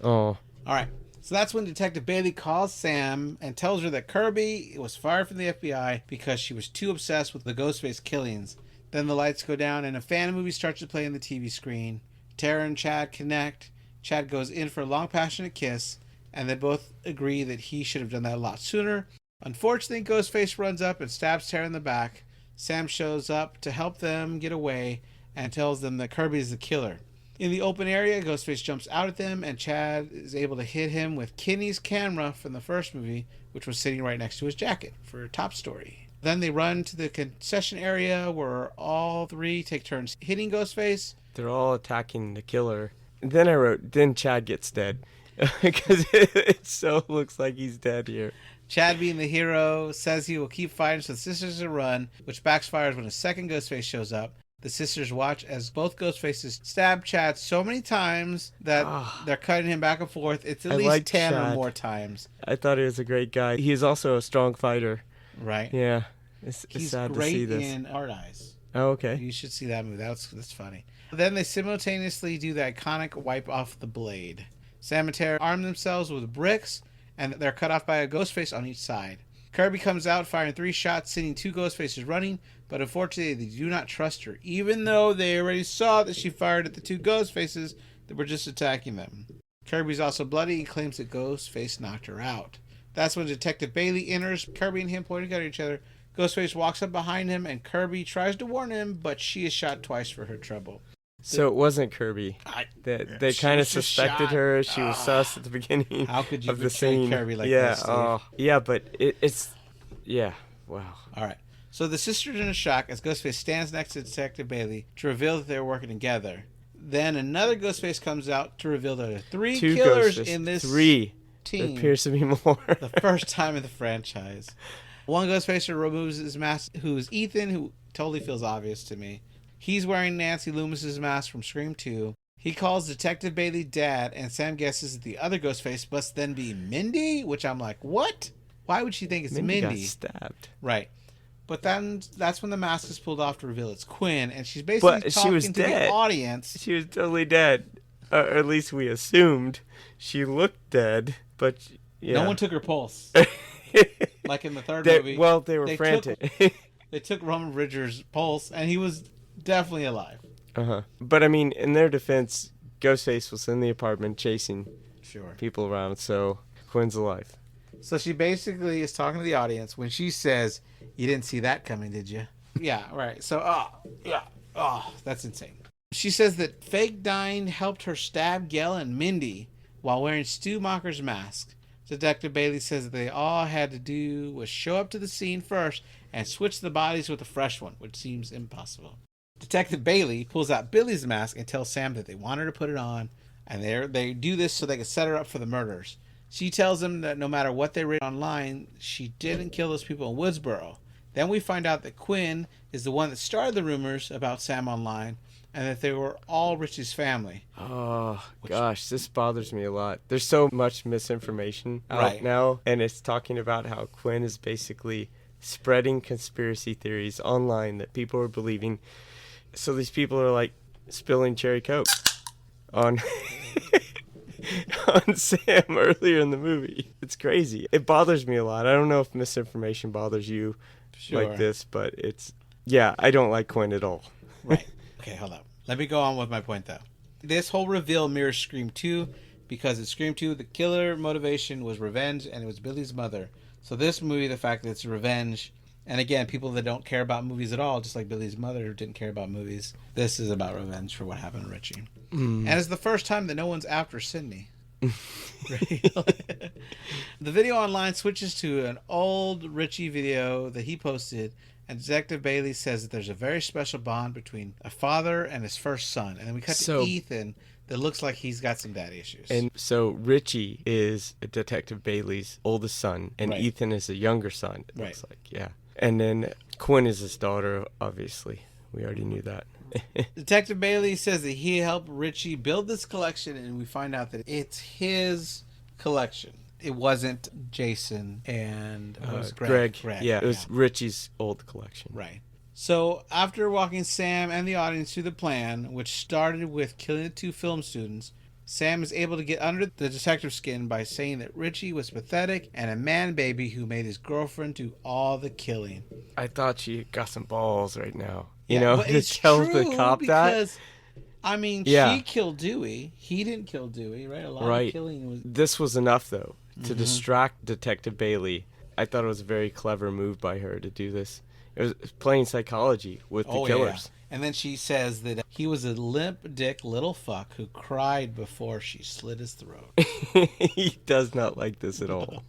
Oh. All right. So that's when Detective Bailey calls Sam and tells her that Kirby was fired from the FBI because she was too obsessed with the Ghostface killings. Then the lights go down and a fan movie starts to play on the TV screen. Tara and Chad connect. Chad goes in for a long, passionate kiss, and they both agree that he should have done that a lot sooner. Unfortunately, Ghostface runs up and stabs Tara in the back. Sam shows up to help them get away and tells them that Kirby is the killer. In the open area, Ghostface jumps out at them, and Chad is able to hit him with Kinney's camera from the first movie, which was sitting right next to his jacket for a top story. Then they run to the concession area where all three take turns hitting Ghostface. They're all attacking the killer. And then I wrote, then Chad gets dead. Because it so looks like he's dead here. Chad, being the hero, says he will keep fighting so the sisters will run, which backfires when a second Ghostface shows up. The sisters watch as both Ghostfaces stab Chad so many times that they're cutting him back and forth. It's at least 10 Chad. or more times. I thought he was a great guy. He is also a strong fighter. Right. Yeah. It's He's sad great to see this. in Hard Eyes. Oh, okay. You should see that movie. That's funny. Then they simultaneously do the iconic wipe off the blade. Sam and Tara arm themselves with bricks, and they're cut off by a Ghostface on each side. Kirby comes out firing 3 shots, sending 2 Ghostfaces running, but unfortunately they do not trust her, even though they already saw that she fired at the 2 Ghostfaces that were just attacking them. Kirby's also bloody and claims that Ghostface knocked her out. That's when Detective Bailey enters, Kirby and him pointing at each other. Ghostface walks up behind him, and Kirby tries to warn him, but she is shot twice for her trouble. So it wasn't Kirby. They kind of suspected her. She was sus at the beginning. How could you of the scene? Kirby like yeah, this, Steve? Yeah, but it's yeah. Wow. All right. So the sisters are in shock as Ghostface stands next to Detective Bailey to reveal that they're working together. Then another Ghostface comes out to reveal that there are three killers in this team. There appears to be more. The first time in the franchise. One Ghostfacer removes his mask, who is Ethan, who totally feels obvious to me. He's wearing Nancy Loomis's mask from Scream 2. He calls Detective Bailey Dad, and Sam guesses that the other Ghostface must then be Mindy, which I'm like, what? Why would she think it's Mindy? Got stabbed. Right. But then that's when the mask is pulled off to reveal it's Quinn, and she's basically talking to the audience. She was totally dead. Or at least we assumed she looked dead, but yeah. No one took her pulse. Like in the third movie. Well, they were frantic. They took Roman Ridger's pulse, and he was definitely alive. But I mean, in their defense, Ghostface was in the apartment chasing people around, so Quinn's alive. So she basically is talking to the audience when she says, "You didn't see that coming, did you?" Yeah, right. So, that's insane. She says that fake dying helped her stab Gail and Mindy while wearing Stu Macher's mask. Detective Bailey says that they all had to do was show up to the scene first and switch the bodies with a fresh one, which seems impossible. Detective Bailey pulls out Billy's mask and tells Sam that they want her to put it on, and they do this so they can set her up for the murders. She tells him that no matter what they read online, she didn't kill those people in Woodsboro. Then we find out that Quinn is the one that started the rumors about Sam online, and that they were all Richie's family. Oh, gosh, this bothers me a lot. There's so much misinformation out now, and it's talking about how Quinn is basically spreading conspiracy theories online that people are believing. So these people are like spilling cherry Coke on on Sam earlier in the movie. It's crazy. It bothers me a lot. I don't know if misinformation bothers you like this, but I don't like Quinn at all. Right. Okay, hold up. Let me go on with my point, though. This whole reveal mirrors Scream 2, because in Scream 2, the killer motivation was revenge, and it was Billy's mother. So this movie, the fact that it's revenge, and again, people that don't care about movies at all, just like Billy's mother didn't care about movies, this is about revenge for what happened to Richie. And it's the first time that no one's after Sydney. The video online switches to an old Richie video that he posted, and Detective Bailey says that there's a very special bond between a father and his first son. And then we cut to Ethan that looks like he's got some daddy issues. And so Richie is Detective Bailey's oldest son, and Ethan is a younger son, it looks like, yeah. And then Quinn is his daughter, obviously. We already knew that. Detective Bailey says that he helped Richie build this collection, and we find out that it's his collection. It wasn't Jason and it was Greg. Yeah, it was Richie's old collection. Right. So after walking Sam and the audience through the plan, which started with killing the two film students, Sam is able to get under the detective's skin by saying that Richie was pathetic and a man baby who made his girlfriend do all the killing. I thought she got some balls right now. You know, to tell the cop that. I mean, she killed Dewey. He didn't kill Dewey, right? A lot of killing was... This was enough, though, to distract Detective Bailey. I thought it was a very clever move by her to do this. It was playing psychology with the killers. Yeah. And then she says that he was a limp dick little fuck who cried before she slit his throat. He does not like this at all.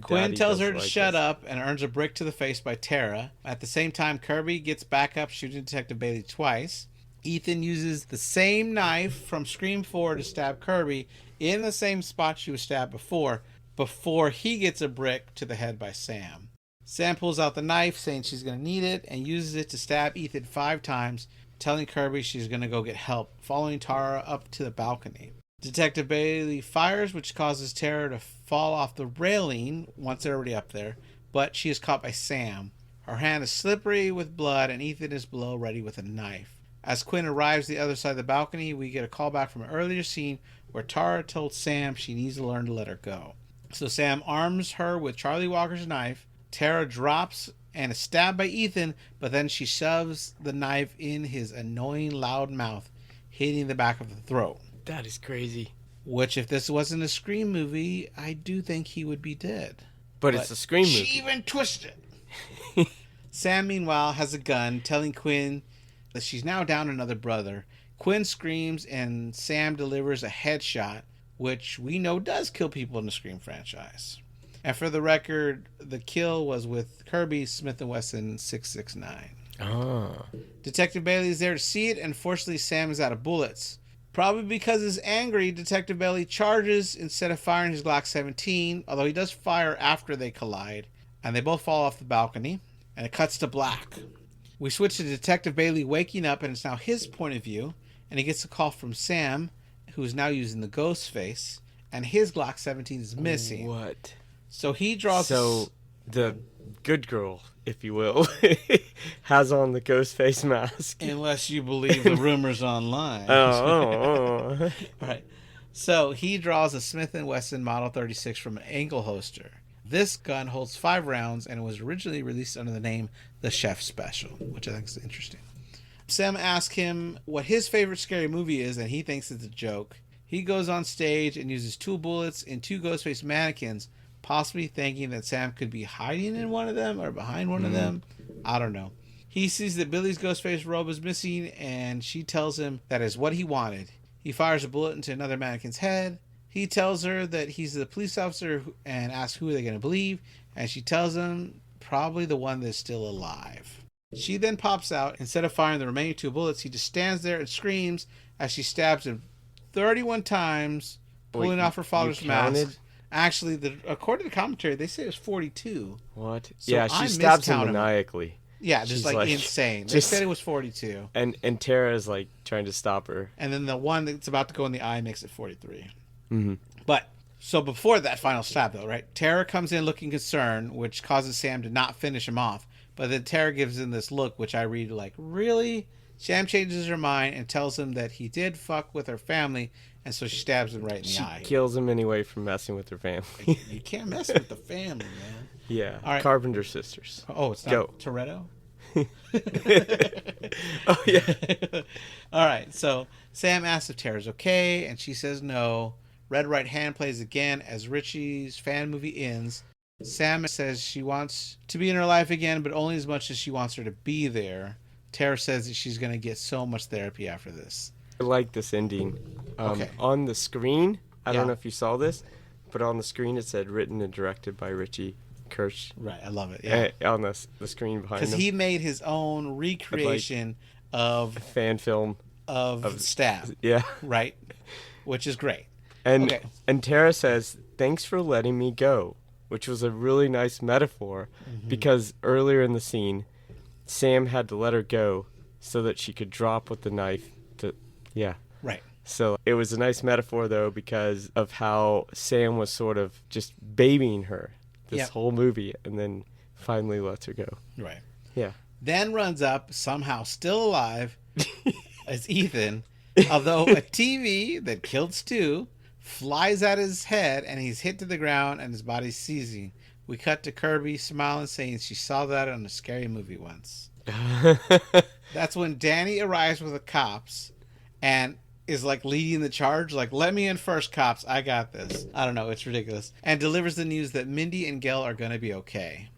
Quinn tells her to shut up and earns a brick to the face by Tara. At the same time, Kirby gets back up shooting Detective Bailey twice. Ethan uses the same knife from Scream 4 to stab Kirby in the same spot she was stabbed before he gets a brick to the head by Sam. Sam pulls out the knife, saying she's going to need it, and uses it to stab Ethan 5 times, telling Kirby she's going to go get help, following Tara up to the balcony. Detective Bailey fires, which causes Tara to fall off the railing once they're already up there, but she is caught by Sam. Her hand is slippery with blood, and Ethan is below ready with a knife. As Quinn arrives the other side of the balcony, we get a call back from an earlier scene where Tara told Sam she needs to learn to let her go. So Sam arms her with Charlie Walker's knife. Tara drops and is stabbed by Ethan, but then she shoves the knife in his annoying loud mouth, hitting the back of the throat. That is crazy. Which, if this wasn't a Scream movie, I do think he would be dead. But it's a Scream movie. She even twisted. Sam, meanwhile, has a gun, telling Quinn that she's now down another brother. Quinn screams and Sam delivers a headshot, which we know does kill people in the Scream franchise. And for the record, the kill was with Kirby Smith & Wesson 669. Oh. Detective Bailey is there to see it, and fortunately Sam is out of bullets. Probably because he's angry, Detective Bailey charges instead of firing his Glock 17, although he does fire after they collide, and they both fall off the balcony, and it cuts to black. We switch to Detective Bailey waking up, and it's now his point of view, and he gets a call from Sam, who is now using the ghost face, and his Glock 17 is missing. What? So he draws... the good girl, if you will, has on the ghost face mask. Unless you believe the rumors online. Oh. Right. So he draws a Smith & Wesson Model 36 from an ankle holster. This gun holds 5 rounds and was originally released under the name The Chef Special, which I think is interesting. Sam asks him what his favorite scary movie is, and he thinks it's a joke. He goes on stage and uses 2 bullets and 2 Ghostface mannequins, possibly thinking that Sam could be hiding in one of them or behind one of them. I don't know. He sees that Billy's Ghostface robe is missing, and she tells him that is what he wanted. He fires a bullet into another mannequin's head. He tells her that he's the police officer and asks who are they going to believe, and she tells him probably the one that's still alive. She then pops out. Instead of firing the remaining 2 bullets, he just stands there and screams as she stabs him 31 times, pulling off her father's mask. Actually, according to the commentary, they say it was 42. What? So yeah, she stabs him maniacally. Yeah, just like insane. They said it was 42. And Tara is like trying to stop her. And then the one that's about to go in the eye makes it 43. Mm-hmm. But, so before that final stab though, right? Tara comes in looking concerned, which causes Sam to not finish him off. But then Tara gives him this look, which I read like, really? Sam changes her mind and tells him that he did fuck with her family, and so she stabs him right in the eye. She kills him anyway for messing with her family. You can't mess with the family, man. Yeah. All right. Carpenter sisters. Oh, it's not Toretto? Oh, yeah. All right. So Sam asks if Tara's okay, and she says no. Red Right Hand plays again as Richie's fan movie ends. Sam says she wants to be in her life again, but only as much as she wants her to be there. Tara says that she's going to get so much therapy after this. I like this ending. Okay. On the screen, I don't know if you saw this, but on the screen it said written and directed by Richie Kirsch. Right, I love it. Yeah, on the screen behind him. Because he made his own recreation of fan film of Stab. Yeah, right, which is great. And Tara says, "Thanks for letting me go," which was a really nice metaphor, because earlier in the scene, Sam had to let her go so that she could drop with the knife. Right. So it was a nice metaphor, though, because of how Sam was sort of just babying her this whole movie, and then finally lets her go. Right. Yeah. Then runs up, somehow still alive, as Ethan, although a TV that killed Stu flies at his head, and he's hit to the ground, and his body's seizing. We cut to Kirby smiling, saying she saw that on a scary movie once. That's when Danny arrives with the cops and is like leading the charge, like, let me in first, cops, I got this. I don't know, it's ridiculous. And delivers the news that Mindy and Gail are going to be okay.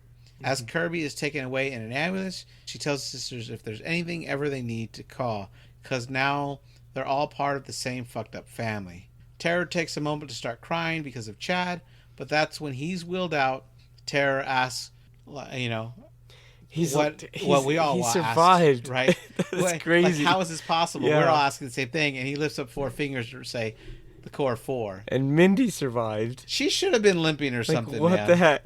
As Kirby is taken away in an ambulance, she tells the sisters if there's anything ever they need to call, because now they're all part of the same fucked up family. Tara takes a moment to start crying because of Chad, but that's when he's wheeled out. Tara asks, you know, what we all survived, asked, right? That's crazy. Like, how is this possible? Yeah. We're all asking the same thing, and he lifts up 4 fingers to say the core 4. And Mindy survived. She should have been limping or something. What the heck?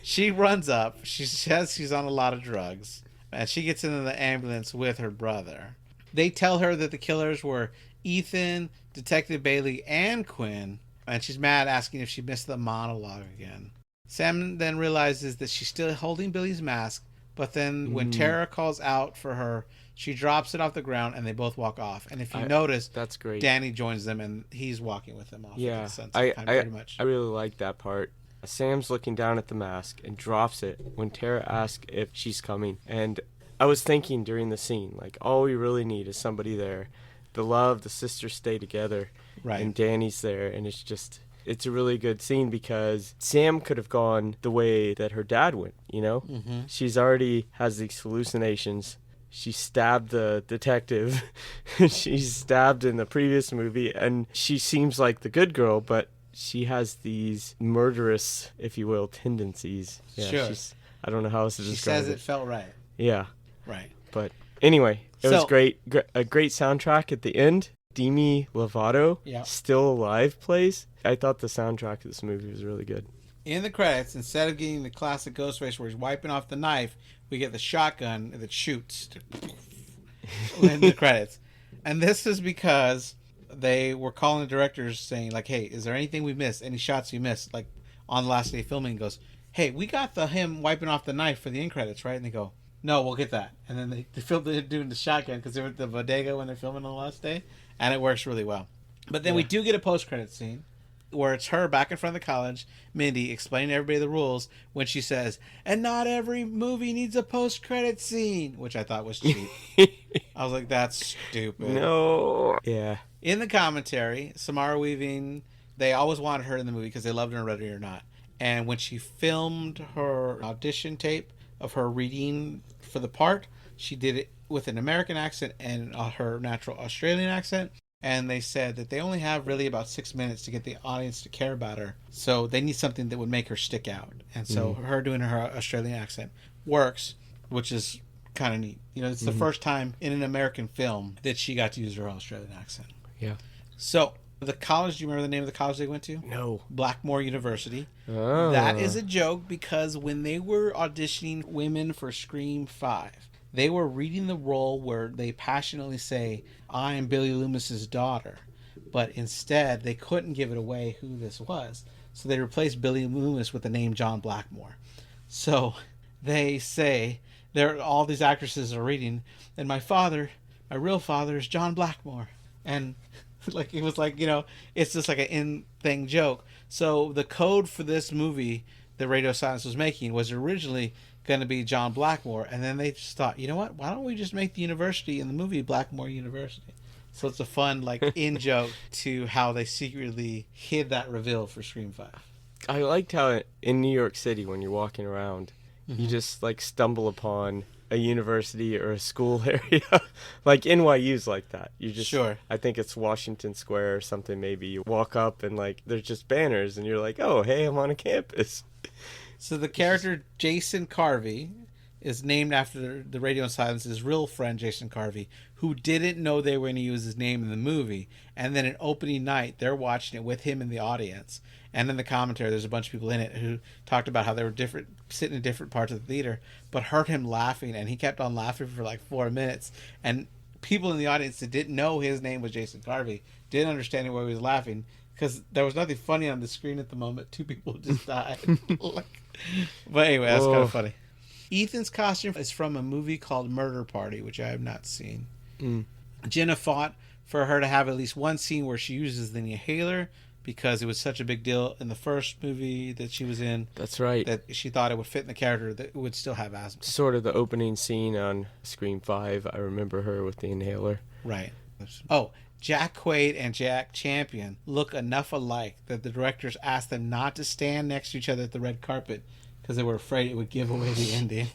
She runs up. She says she's on a lot of drugs, and she gets into the ambulance with her brother. They tell her that the killers were Ethan, Detective Bailey, and Quinn, and she's mad, asking if she missed the monologue again. Sam then realizes that she's still holding Billy's mask, but then when Tara calls out for her, she drops it off the ground, and they both walk off. And if you notice, that's great. Danny joins them, and he's walking with them off. Yeah, pretty much. I really like that part. Sam's looking down at the mask and drops it when Tara asks if she's coming. And I was thinking during the scene, like, all we really need is somebody there. The love, the sisters stay together, right? And Danny's there, and it's a really good scene because Sam could have gone the way that her dad went, you know? Mm-hmm. She's already has these hallucinations, she stabbed the detective. She's stabbed in the previous movie, and she seems like the good girl, but she has these murderous, if you will, tendencies. Yeah, sure. I don't know how else to describe it. She says it felt right. Yeah. Right. But anyway, it was great. A great soundtrack at the end. Demi Lovato, Still Alive, plays. I thought the soundtrack of this movie was really good. In the credits, instead of getting the classic Ghostface where he's wiping off the knife, we get the shotgun that shoots in the credits. And this is because they were calling the directors saying, like, hey, is there anything we missed? Any shots you missed? Like, on the last day of filming, goes, hey, we got him wiping off the knife for the end credits, right? And they go, no, we'll get that. And then they filmed it doing the shotgun because they were at the bodega when they're filming on the last day. And it works really well. But then we do get a post-credit scene where it's her back in front of the college, Mindy, explaining to everybody the rules when she says, and not every movie needs a post-credit scene, which I thought was cheap. I was like, that's stupid. No. Yeah. In the commentary, Samara Weaving, they always wanted her in the movie because they loved her in Ready or Not. And when she filmed her audition tape of her reading for the part, she did it with an American accent and her natural Australian accent. And they said that they only have really about 6 minutes to get the audience to care about her. So they need something that would make her stick out. And so her doing her Australian accent works, which is kind of neat. You know, it's the first time in an American film that she got to use her Australian accent. Yeah. So the college, do you remember the name of the college they went to? No. Blackmore University. Oh. That is a joke because when they were auditioning women for Scream 5, they were reading the role where they passionately say, I am Billy Loomis's daughter. But instead, they couldn't give it away who this was. So they replaced Billy Loomis with the name John Blackmore. So they say, all these actresses are reading, and my real father is John Blackmore. And like it was like, you know, it's just like an in-thing joke. So the code for this movie that Radio Silence was making was originally going to be John Blackmore, and then they just thought, you know what, why don't we just make the university in the movie Blackmore University? So it's a fun like in joke to how they secretly hid that reveal for Scream 5. I liked how in New York City when you're walking around, you just like stumble upon a university or a school area. Like NYU's like that. You just Sure. I think it's Washington Square or something. Maybe you walk up and like there's just banners and you're like, oh hey, I'm on a campus. So the character Jason Carvey is named after the Radio Silence's real friend Jason Carvey, who didn't know they were going to use his name in the movie. And then at opening night, they're watching it with him in the audience. And in the commentary, there's a bunch of people in it who talked about how they were sitting in different parts of the theater, but heard him laughing, and he kept on laughing for like 4 minutes. And people in the audience that didn't know his name was Jason Carvey didn't understand why he was laughing, because there was nothing funny on the screen at the moment. 2 people just died. But anyway, that's kind of funny. Ethan's costume is from a movie called Murder Party, which I have not seen. Jenna fought for her to have at least one scene where she uses the inhaler because it was such a big deal in the first movie that she was in. That's right. That she thought it would fit in the character that would still have asthma. Sort of the opening scene on Scream 5. I remember her with the inhaler. Right. Oh, Jack Quaid and Jack Champion look enough alike that the directors asked them not to stand next to each other at the red carpet because they were afraid it would give away the ending.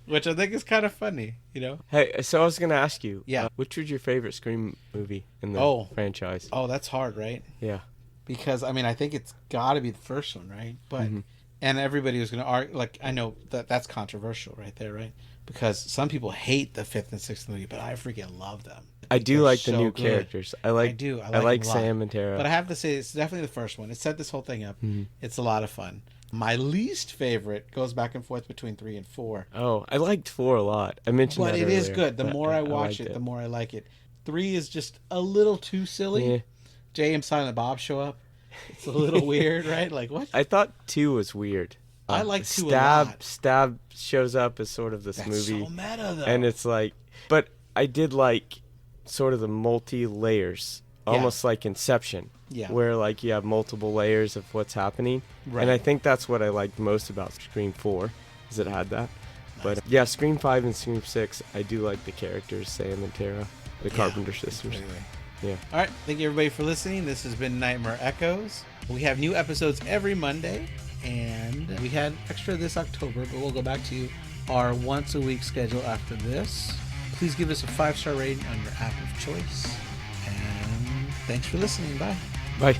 Which I think is kind of funny, you know? Hey, so I was going to ask you, yeah, which was your favorite Scream movie in the franchise? Oh, that's hard, right? Yeah. Because, I mean, I think it's got to be the first one, right? But and everybody was going to argue, like, I know that's controversial right there, right? Because some people hate the 5th and 6th movie, but I freaking love them. I do like the new characters. I like Sam and Tara. But I have to say, it's definitely the first one. It set this whole thing up. It's a lot of fun. My least favorite goes back and forth between 3 and 4. Oh, I liked 4 a lot. I mentioned that earlier. But it is good. The more I watch it, the more I like it. 3 is just a little too silly. Yeah. Jay and Silent Bob show up. It's a little weird, right? Like, what? I thought 2 was weird. I like 2 a lot. Stab shows up as sort of this movie. That's so meta, though. And it's like... But I did like sort of the multi-layers. Almost like Inception. Yeah. Where, like, you have multiple layers of what's happening. Right. And I think that's what I liked most about Scream 4, is it had that. Nice. But, yeah, Scream 5 and Scream 6, I do like the characters, Sam and Tara, the Carpenter sisters. Anyway. Yeah. All right. Thank you, everybody, for listening. This has been Nightmare Echoes. We have new episodes every Monday, and we had extra this October, but we'll go back to you our once-a-week schedule after this. Please give us a 5-star rating on your app of choice. And thanks for listening. Bye. Bye.